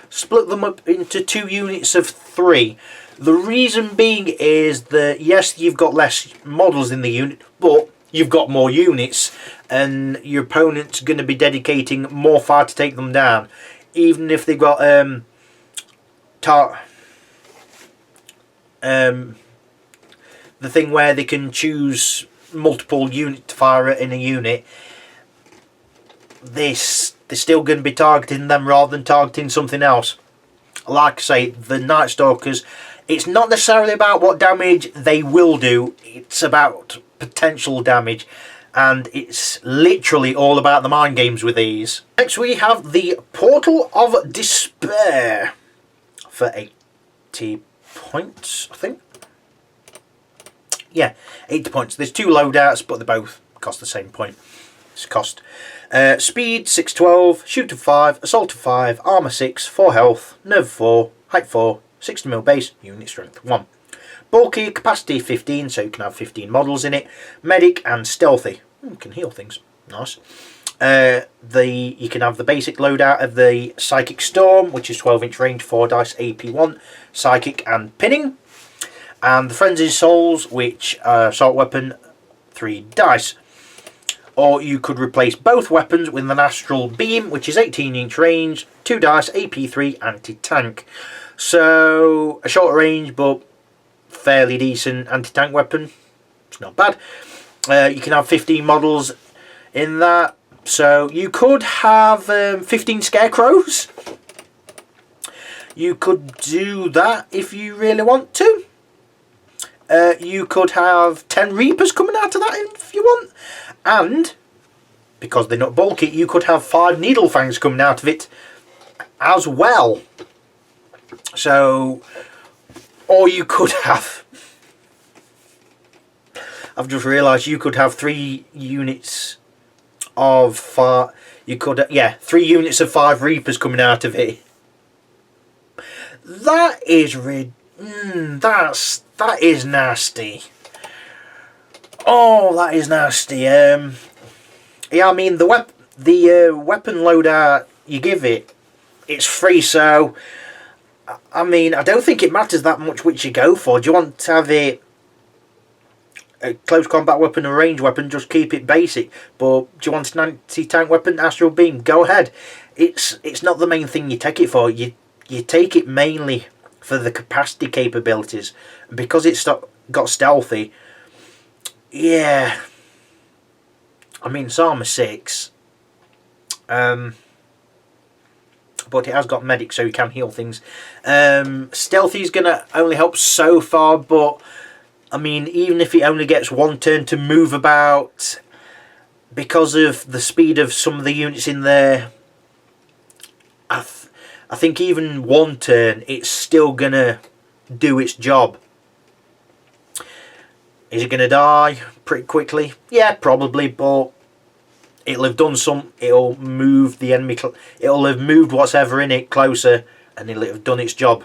split them up into 2 units of 3. The reason being is that, yes, you've got less models in the unit, but you've got more units, and your opponent's going to be dedicating more fire to take them down. Even if they've got the thing where they can choose multiple units to fire in a unit, they're still going to be targeting them rather than targeting something else. Like I say, the Nightstalkers, it's not necessarily about what damage they will do, it's about potential damage. And it's literally all about the mind games with these. Next we have the Portal of Despair for 80 points, I think. Yeah, 80 points. There's 2 loadouts, but they both cost the same point. It's cost. Speed 612, shoot of 5, assault of 5, armor 6, 4 health, nerve 4, height 4, 60mm base, unit strength 1. Bulky, capacity 15, so you can have 15 models in it. Medic and stealthy. Can heal things. Nice. You can have the basic loadout of the Psychic Storm, which is 12-inch range, 4 dice, AP1, Psychic and Pinning. And the Frenzied Souls, which assault weapon, 3 dice. Or you could replace both weapons with an Astral Beam, which is 18-inch range, 2 dice, AP3, anti-tank. So a short range, but fairly decent anti-tank weapon. It's not bad. You can have 15 models in that. So you could have 15 Scarecrows. You could do that if you really want to. You could have 10 Reapers coming out of that if you want. And, because they're not bulky, you could have 5 Needle Fangs coming out of it as well. So, or you could have... I've just realised you could have 3 units of 5... You could, yeah, 3 units of 5 Reapers coming out of it. That is that is nasty. Oh, that is nasty. Yeah, I mean the weapon loadout you give it, it's free. So I mean, I don't think it matters that much which you go for. Do you want to have it a close combat weapon, a range weapon? Just keep it basic. But do you want an anti-tank weapon, astral beam? Go ahead. It's not the main thing you take it for. You take it mainly for the capacity capabilities, because it's got stealthy. Yeah, I mean, it's armor 6, but it has got medic, so you can heal things. Stealthy is gonna only help so far, but I mean, even if it only gets one turn to move about, because of the speed of some of the units in there, I think even one turn, it's still gonna do its job. Is it gonna die pretty quickly? Yeah, probably, but it'll have done some. It'll move the enemy. It'll have moved what's ever in it closer, and it'll have done its job.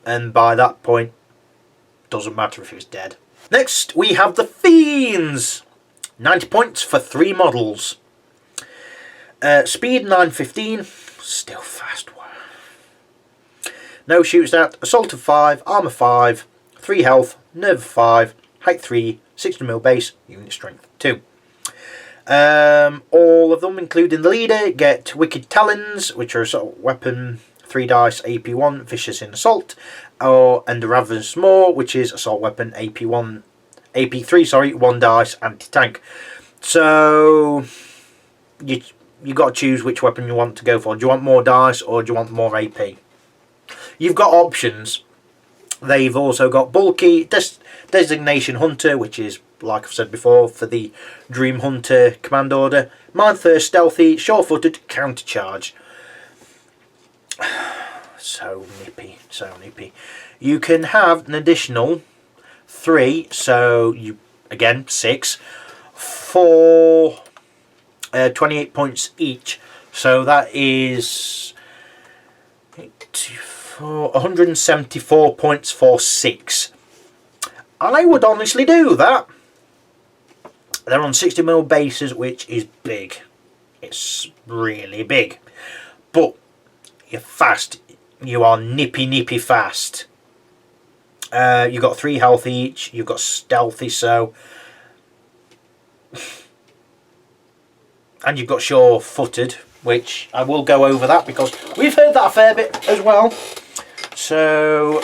And by that point, doesn't matter if it's dead. Next, we have the Fiends. 90 points for 3 models. Speed 915, still fast. No shoots at, assault of 5, armour 5, 3 health, nerve of 5, height 3, 60mm base, unit strength 2. All of them, including the leader, get Wicked Talons, which are assault weapon, 3 dice, AP1, vicious in assault, and the Ravenous Maw, which is assault weapon, AP3, 1 dice, anti-tank. So you got to choose which weapon you want to go for. Do you want more dice or do you want more AP? You've got options. They've also got bulky designation hunter, which is, like I've said before, for the Dream Hunter command order. Mind Thirst stealthy, sure-footed, countercharge. So nippy, so nippy. You can have an additional 3, so you again 6 for 28 points each. So that is 174 points for 6. I would honestly do that. They're on 60mm bases, which is big. It's really big. But you're fast. You are nippy fast. You've got 3 health each. You've got stealthy, so... and you've got sure-footed, which I will go over that because we've heard that a fair bit as well. So,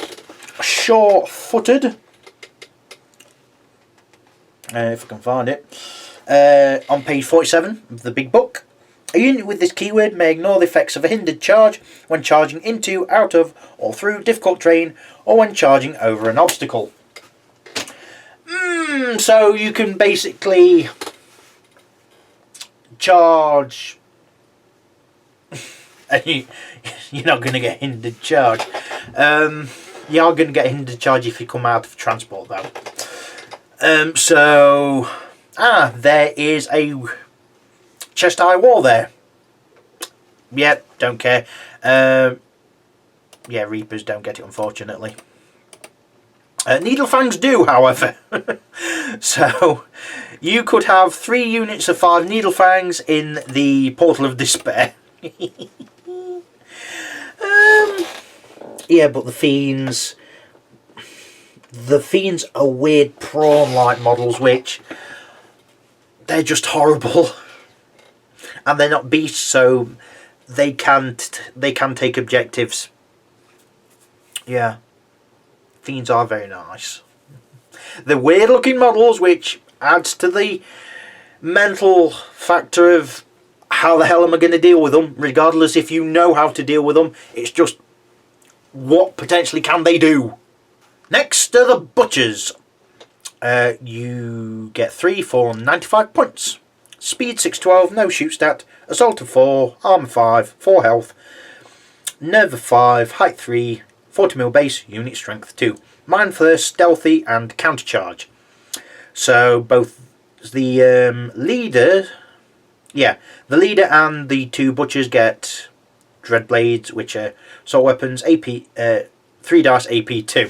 sure-footed, if I can find it, on page 47 of the big book. A unit with this keyword may ignore the effects of a hindered charge when charging into, out of, or through difficult terrain, or when charging over an obstacle. So you can basically charge, and you're not going to get hindered charge. You are going to get hindered charge if you come out of transport though. There is a chest high wall there. Yeah, don't care. Yeah, Reapers don't get it, unfortunately. Needlefangs do, however. So, you could have 3 units of 5 Needlefangs in the Portal of Despair. Yeah, but the Fiends are weird prawn-like models, which they're just horrible. And they're not beasts, so they can take objectives. Yeah, Fiends are very nice. They're weird looking models, which adds to the mental factor of how the hell am I going to deal with them, regardless if you know how to deal with them. It's just what potentially can they do. Next are the Butchers. You get 3 for 95 points. Speed 612, no shoot stat, assault of 4, armor 5, 4 health, nerve of 5, height 3, 40mm base, unit strength 2. Mind Thirst, stealthy, and countercharge. So both the leader and the 2 Butchers get Dreadblades, which are assault weapons, AP 3 dice, AP 2.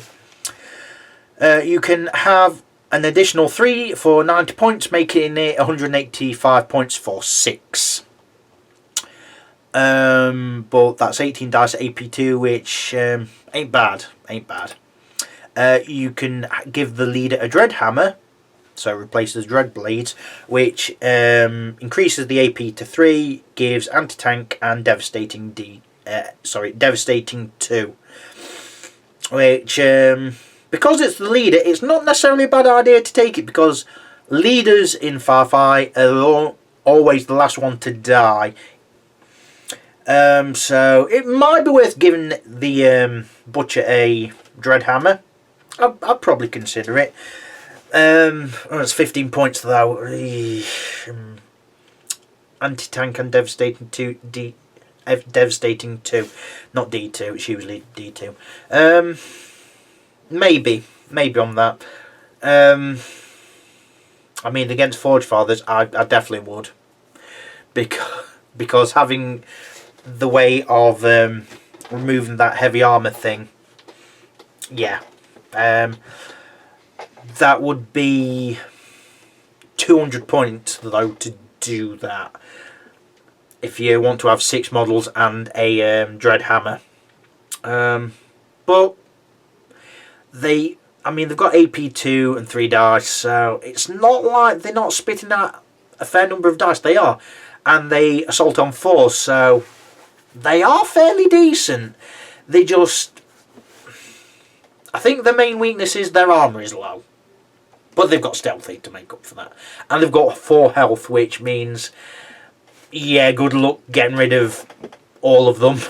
You can have an additional 3 for 90 points, making it 185 points for 6. But that's 18 dice at AP2, which ain't bad. You can give the leader a dread hammer, so replaces dread blades, which increases the AP to 3, gives anti-tank and devastating devastating 2. Which because it's the leader, it's not necessarily a bad idea to take it, because leaders in Firefight are always the last one to die. So it might be worth giving the butcher a dread hammer. I'd probably consider it. It's 15 points though. Anti-tank and devastating 2. Devastating 2, not D2. It's usually D2. Maybe on that. I mean, against Forge Fathers, I definitely would, because having the way of removing that heavy armor thing, yeah, that would be 200 points though to do that. If you want to have 6 models and a dread hammer, but they've got AP2 and 3 dice, so it's not like they're not spitting out a fair number of dice. They are, and they assault on 4, so they are fairly decent. They just, I think the main weakness is their armour is low, but they've got stealthy to make up for that, and they've got 4 health, which means, yeah, good luck getting rid of all of them.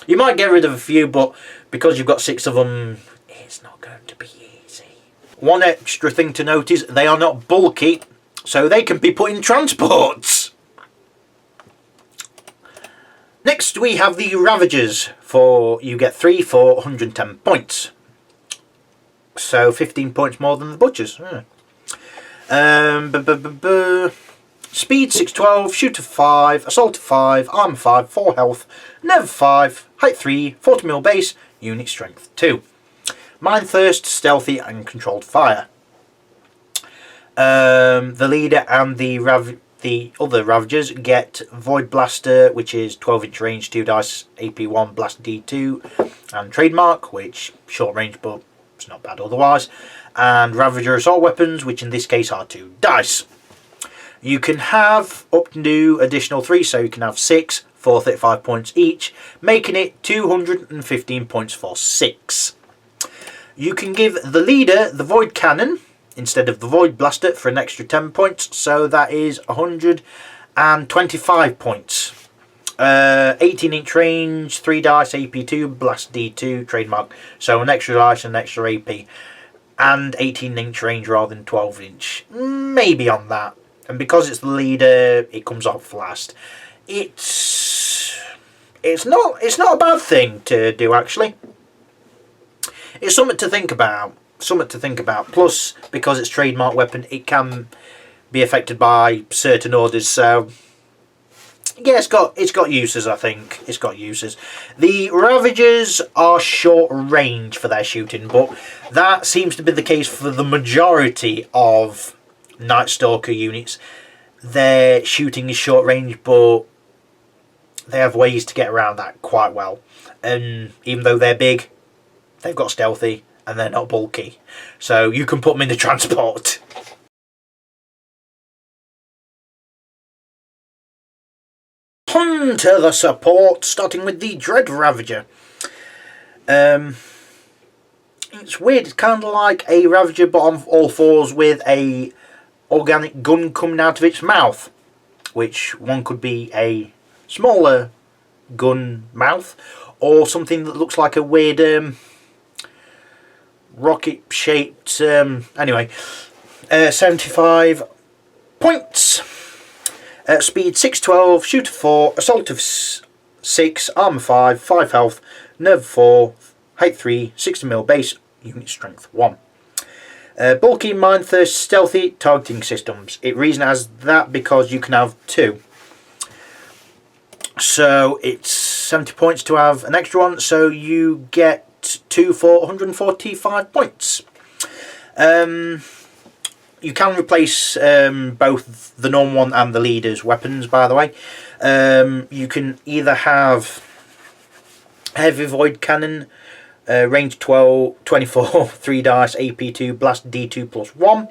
You might get rid of a few, but because you've got 6 of them, it's not going to be easy. One extra thing to note is they are not bulky, so they can be put in transports. Next we have the Ravagers. You get 3 for 110 points. So 15 points more than the Butchers. Speed 612, shoot of 5, assault of 5, armor 5, 4 health, nerve 5, height 3, 40mm base, unit strength 2. Mind Thirst, stealthy and controlled fire. The leader and the other Ravagers get Void Blaster, which is 12-inch range, 2 dice, AP1, Blast D2, and Trademark, which short range but it's not bad otherwise, and Ravager Assault Weapons, which in this case are 2 dice. You can have up to additional 3, so you can have 6 for 35 points each, making it 215 points for 6. You can give the leader the Void Cannon instead of the Void Blaster for an extra 10 points, so that is 125 points. 18-inch range, 3 dice, AP2, Blast D2, Trademark, so an extra dice and an extra AP, and 18-inch range rather than 12-inch. Maybe on that. And because it's the leader, it comes off last. It's not a bad thing to do, actually. It's something to think about. Plus, because it's trademark weapon, it can be affected by certain orders. So yeah, it's got uses. I think it's got uses. The Ravagers are short range for their shooting, but that seems to be the case for the majority of Nightstalker units. Their shooting is short range, but they have ways to get around that quite well. And even though they're big, they've got stealthy and they're not bulky, so you can put them in the transport. On to the support, starting with the Dread Ravager. It's weird, it's kind of like a Ravager but on all fours with a organic gun coming out of its mouth, which one could be a smaller gun mouth or something that looks like a weird rocket shaped anyway. 75 points. Speed 612, shoot of 4, assault of 6, armor 5, 5 health, nerve 4, height 3, 60mm base, unit strength 1. Bulky, Mind Thirst, stealthy, targeting systems. It reason as that because you can have 2. So it's 70 points to have an extra one, so you get 2 for 145 points. You can replace both the normal one and the leader's weapons, by the way. You can either have heavy void cannon, range 24, 3 dice, AP2, blast D2 plus 1,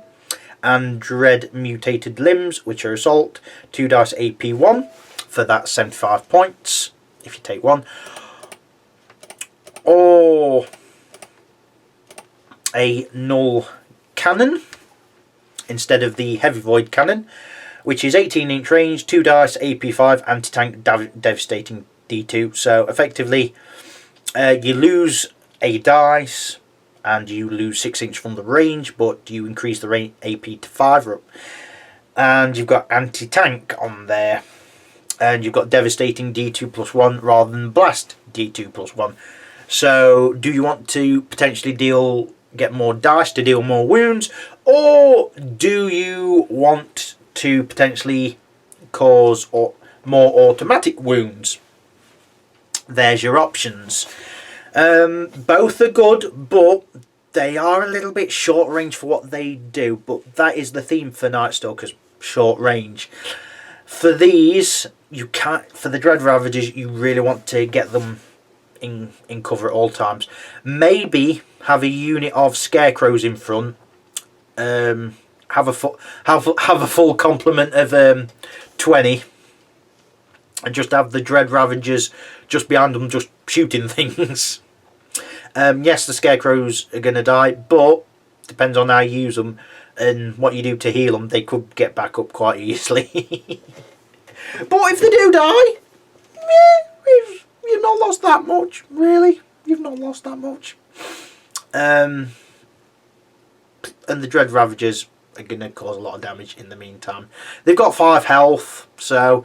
and dread mutated limbs, which are assault, 2 dice AP1 for that 75 points if you take one, or a null cannon instead of the heavy void cannon, which is 18-inch range, 2 dice, AP5, anti-tank, devastating D2. So effectively, you lose a dice and you lose 6 inch from the range, but you increase the range AP to 5, and you've got anti-tank on there, and you've got devastating D2 plus 1 rather than blast D2 plus 1. So do you want to potentially get more dice to deal more wounds, or do you want to potentially cause more automatic wounds? There's your options. Both are good, but they are a little bit short range for what they do. But that is the theme for Nightstalkers, short range. For these, you can't. For the Dread Ravagers, you really want to get them in cover at all times. Maybe have a unit of scarecrows in front. Have a full complement of 20, and just have the Dread Ravagers just behind them, just shooting things. Yes, the scarecrows are going to die, but depends on how you use them and what you do to heal them. They could get back up quite easily. But if they do die, you've not lost that much, really. You've not lost that much. And the Dread Ravagers are going to cause a lot of damage in the meantime. They've got 5 health, so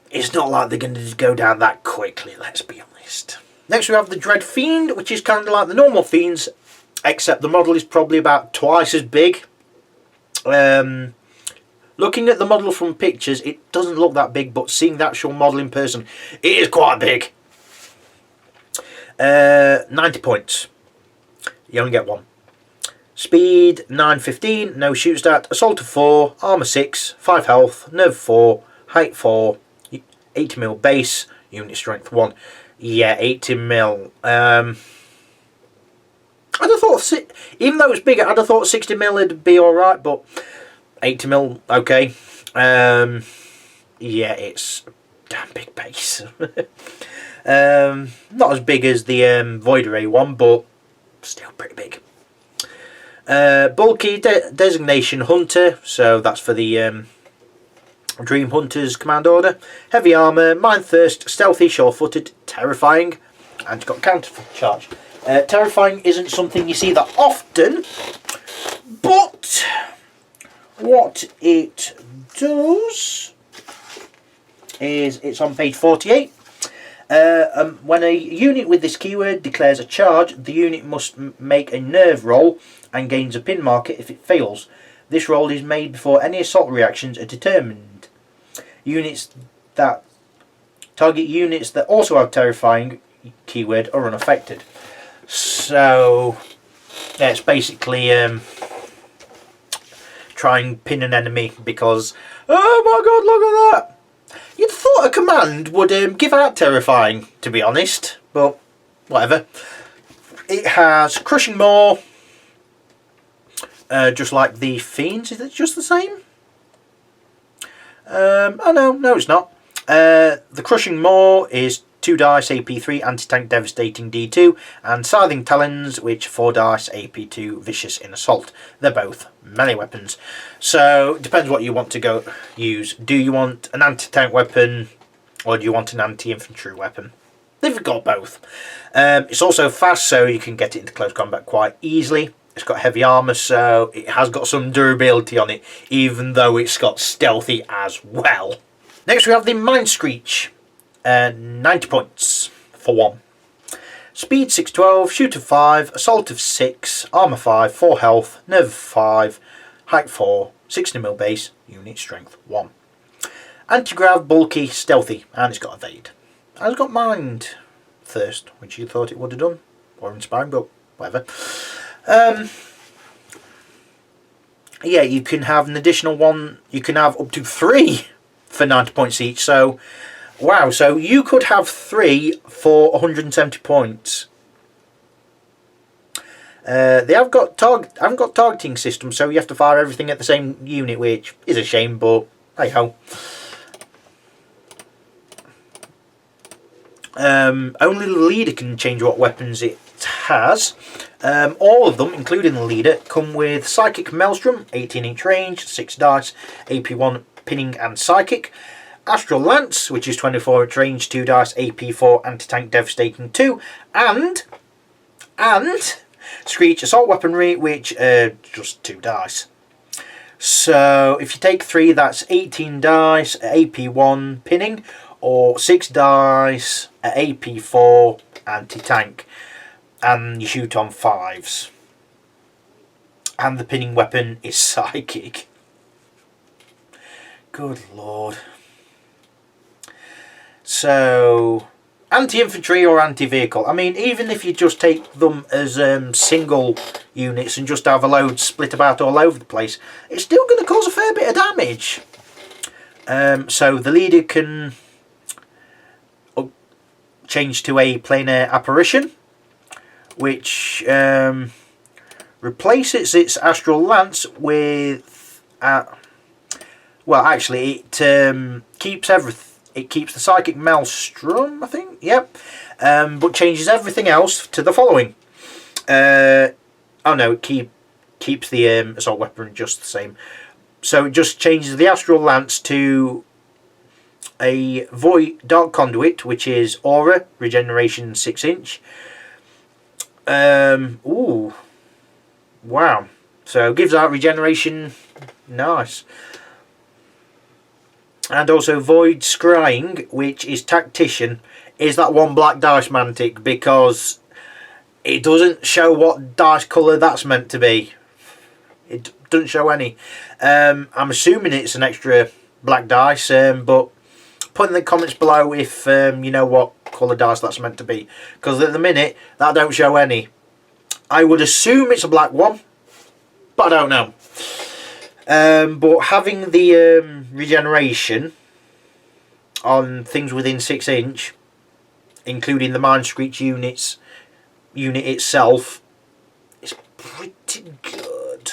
it's not like they're going to just go down that quickly, let's be honest. Next we have the Dread Fiend, which is kind of like the normal Fiends, except the model is probably about twice as big. Looking at the model from pictures, it doesn't look that big, but seeing the actual model in person, it is quite big. 90 points. You only get one. Speed 915, no shoot stat, assault of 4, armour 6, 5 health, nerve 4, height 4, 80 mil base, unit strength 1. Yeah, 80 mil. I'd have thought, even though it's bigger, I'd have thought 60 mil would be alright, but 80 mil, okay. Yeah, it's a damn big base. Not as big as the Void Array one, but still pretty big. Bulky designation Hunter, so that's for the Dream Hunters command order. Heavy armour, Mind Thirst, stealthy, sure-footed, terrifying, and got counter charge. Terrifying isn't something you see that often, but what it does is, it's on page 48. When a unit with this keyword declares a charge, the unit must make a nerve roll and gains a pin marker if it fails. This roll is made before any assault reactions are determined. Target units that also have terrifying keyword are unaffected. So yeah, it's basically try and pin an enemy because, oh my god, look at that! You'd thought a command would give out terrifying, to be honest, but whatever. It has Crushing Maw, just like the Fiends. Is it just the same? Oh no, it's not. The Crushing Maw is 2 dice AP3 anti-tank devastating D2, and Scything Talons, which 4 dice AP2 vicious in assault. They're both melee weapons, so it depends what you want to use. Do you want an anti-tank weapon, or do you want an anti-infantry weapon? They've got both. It's also fast, so you can get it into close combat quite easily. It's got heavy armour, so it has got some durability on it, even though it's got stealthy as well. Next we have the Mind Screech. 90 points for 1. Speed 612, shoot of 5, assault of 6, armour 5, 4 health, nerve 5, height 4, 60 mil base, unit strength 1. Anti-grav, bulky, stealthy, and it's got evade. And it's got Mind Thirst, which you thought it would have done, or inspiring, but whatever. yeah, you can have an additional one. You can have up to 3 for 90 points each. So, wow. So you could have 3 for 170 points. They have got haven't got targeting systems, so you have to fire everything at the same unit, which is a shame, but hey ho. Only the leader can change what weapons it has. All of them, including the leader, come with Psychic Maelstrom, 18-inch range, 6 dice, AP1 pinning and Psychic. Astral Lance, which is 24-inch range, 2 dice, AP4 anti-tank devastating 2, and Screech Assault Weaponry, which just 2 dice. So if you take 3, that's 18 dice, AP1 pinning, or 6 dice at AP4 anti-tank, and you shoot on 5s. And the pinning weapon is Psychic. Good lord. So, anti-infantry or anti-vehicle. I mean, even if you just take them as single units and just have a load split about all over the place, it's still going to cause a fair bit of damage. So the leader can change to a planar apparition, which replaces its Astral Lance with well, actually it keeps everything. It keeps the Psychic Maelstrom, I think. Yep. But changes everything else to the following. Oh no, it keeps the assault weapon just the same. So it just changes the Astral Lance to a Void Dark Conduit, which is Aura, Regeneration 6-inch. Ooh. Wow. So gives out regeneration. Nice. And also Void Scrying, which is Tactician, is that one black dice mantic, because it doesn't show what dice colour that's meant to be. It doesn't show any. I'm assuming it's an extra black dice, but put in the comments below if you know what colour dice that's meant to be, because at the minute that don't show any. I would assume it's a black one, but I don't know. But having the regeneration on things within 6-inch, including the Mind Screech unit itself, is pretty good.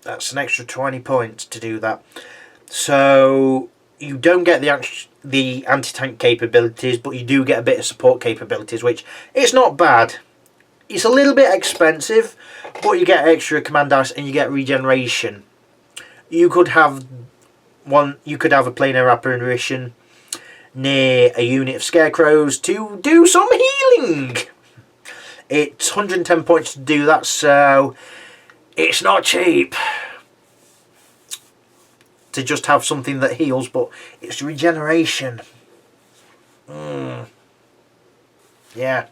That's an extra 20 points to do that. So you don't get the anti-tank capabilities, but you do get a bit of support capabilities, which it's not bad. It's a little bit expensive, but you get extra command dice and you get regeneration. You could have a planar apparition near a unit of scarecrows to do some healing. It's 110 points to do that, so it's not cheap to just have something that heals, but it's regeneration. Yeah.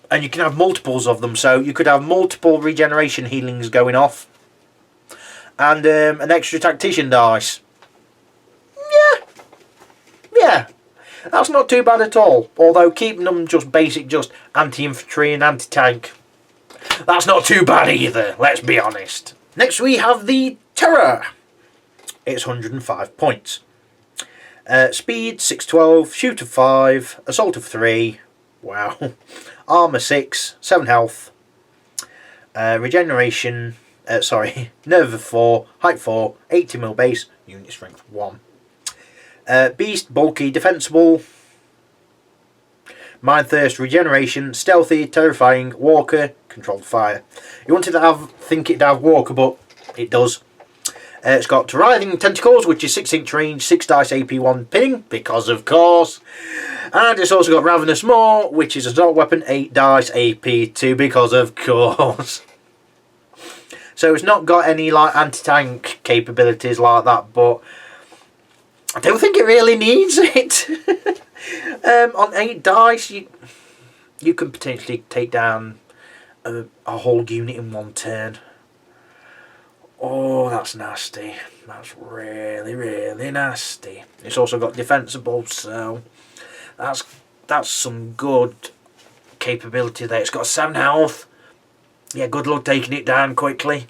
And you can have multiples of them, so you could have multiple regeneration healings going off. And an extra tactician dice. Yeah. That's not too bad at all. Although keeping them just basic, just anti-infantry and anti-tank, that's not too bad either, let's be honest. Next we have the Terror. It's 105 points. Speed 612, shoot of 5, assault of 3. Wow. Armour 6, 7 health. Regeneration, nerve of 4, height 4, 80mm base, unit strength 1. Beast, bulky, defensible. Mind Thirst, regeneration, stealthy, terrifying, walker, controlled fire. You wanted to think it'd have walker, but it does. It's got Writhing Tentacles, which is 6-inch range, 6 dice AP1 pinning, because of course. And it's also got Ravenous Maw, which is a assault weapon, 8 dice AP2, because of course. So it's not got any like anti-tank capabilities like that, but I don't think it really needs it. On 8 dice, you can potentially take down a whole unit in one turn. Oh, that's nasty. That's really, really nasty. It's also got defensible, so that's some good capability there. It's got 7 health. Yeah, good luck taking it down quickly.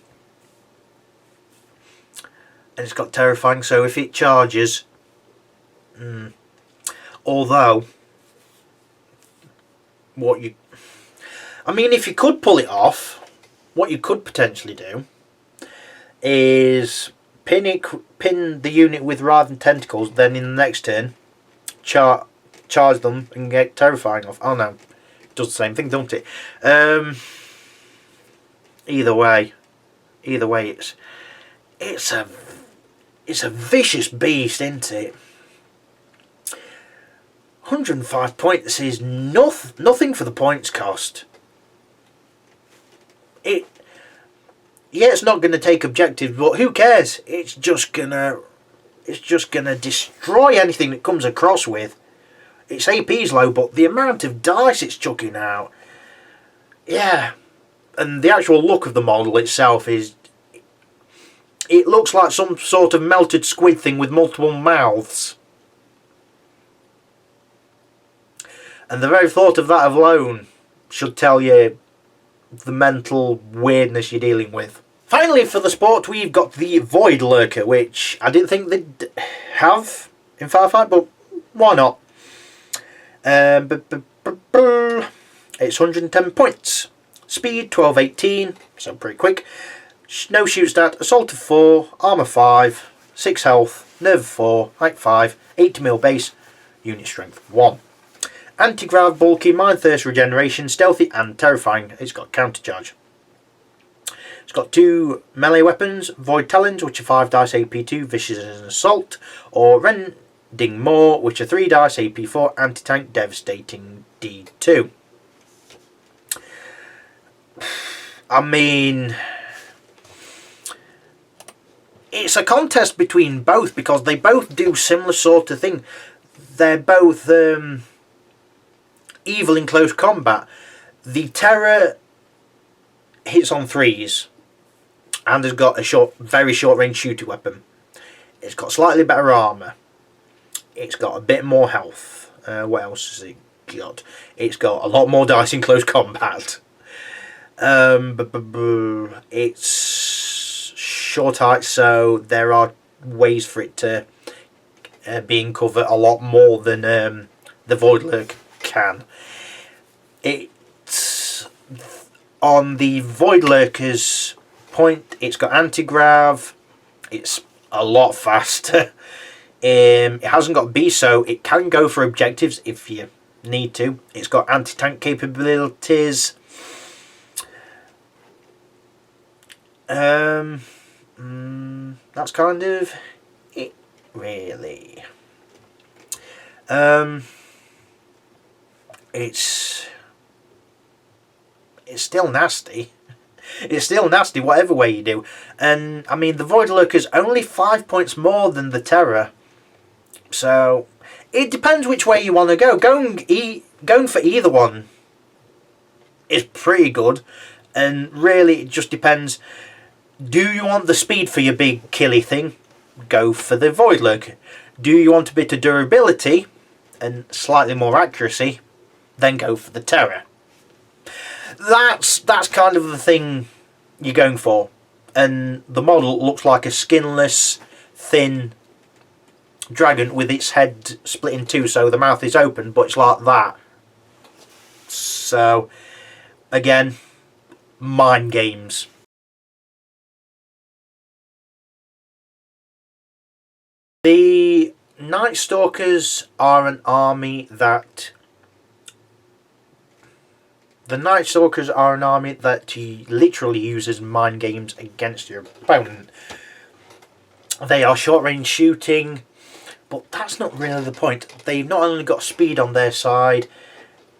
And it's got terrifying, so if it charges... although... if you could pull it off, what you could potentially do is pin the unit with rather than tentacles, then in the next turn charge them and get terrifying off. Oh no, it does the same thing, don't it? Either way, it's a vicious beast, isn't it? 105 points is nothing for the points cost. It's not going to take objectives, but who cares? It's just gonna destroy anything that comes across with. Its AP's low, but the amount of dice it's chucking out, yeah. And the actual look of the model itself it looks like some sort of melted squid thing with multiple mouths. And the very thought of that alone should tell you the mental weirdness you're dealing with. Finally, for the sport, we've got the Void Lurker, which I didn't think they'd have in Firefight, but why not? It's 110 points. Speed 1218, so pretty quick. No shoot stat, assault of 4, armour 5, 6 health, nerve 4, height 5, 80 mil base, unit strength 1. Anti-grav, bulky, mind thirst, regeneration, stealthy and terrifying. It's got counter charge. It's got 2 melee weapons, Void Talons, which are 5 dice AP2, vicious as an assault, or Rending Maw, which are 3 dice AP4, anti-tank, devastating D2. It's a contest between both because they both do similar sort of thing. They're both evil in close combat. The Terror hits on 3s and has got a very short range shooting weapon. It's got slightly better armour. It's got a bit more health. What else has it got? It's got a lot more dice in close combat. It's short height, so there are ways for it to be in cover a lot more than the Void Lurker can. It's on the Void Lurker's point. It's got anti-grav. It's a lot faster. It hasn't got B, so it can go for objectives if you need to. It's got anti-tank capabilities. That's kind of it, really. It's still nasty. It's still nasty whatever way you do. And the Void Lurker's only 5 points more than the Terror. So it depends which way you want to go. Going for either one is pretty good. And really it just depends. Do you want the speed for your big killy thing? Go for the Void Lurker. Do you want a bit of durability and slightly more accuracy? Then go for the Terror. That's kind of the thing you're going for. And the model looks like a skinless, thin dragon with its head split in two, so the mouth is open, but it's like that. So, again, mind games. The Nightstalkers are an army that... literally uses mind games against your opponent. They are short range shooting, but that's not really the point. They've not only got speed on their side,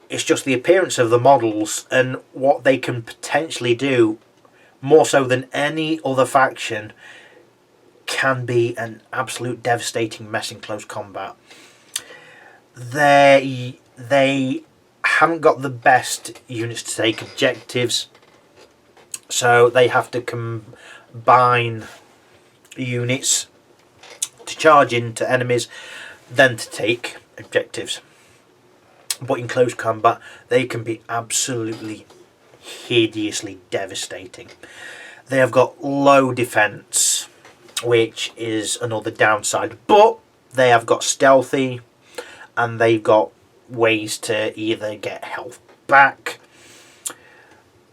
it's just the appearance of the models and what they can potentially do, more so than any other faction, can be an absolute devastating mess in close combat. They haven't got the best units to take objectives, so they have to combine units to charge into enemies, then to take objectives. But in close combat, they can be absolutely hideously devastating. They have got low defense, which is another downside, but they have got stealthy, and they've got ways to either get health back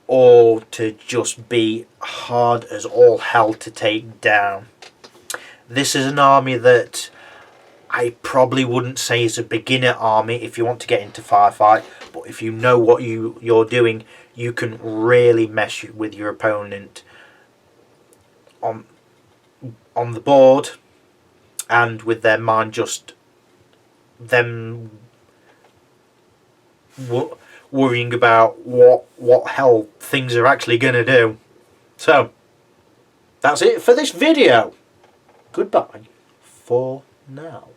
or to just be hard as all hell to take down. This is an army that I probably wouldn't say is a beginner army if you want to get into Firefight, but if you know what you're doing, you can really mess with your opponent on the board, and with their mind just them worrying about what hell things are actually going to do. So that's it for this video. Goodbye for now.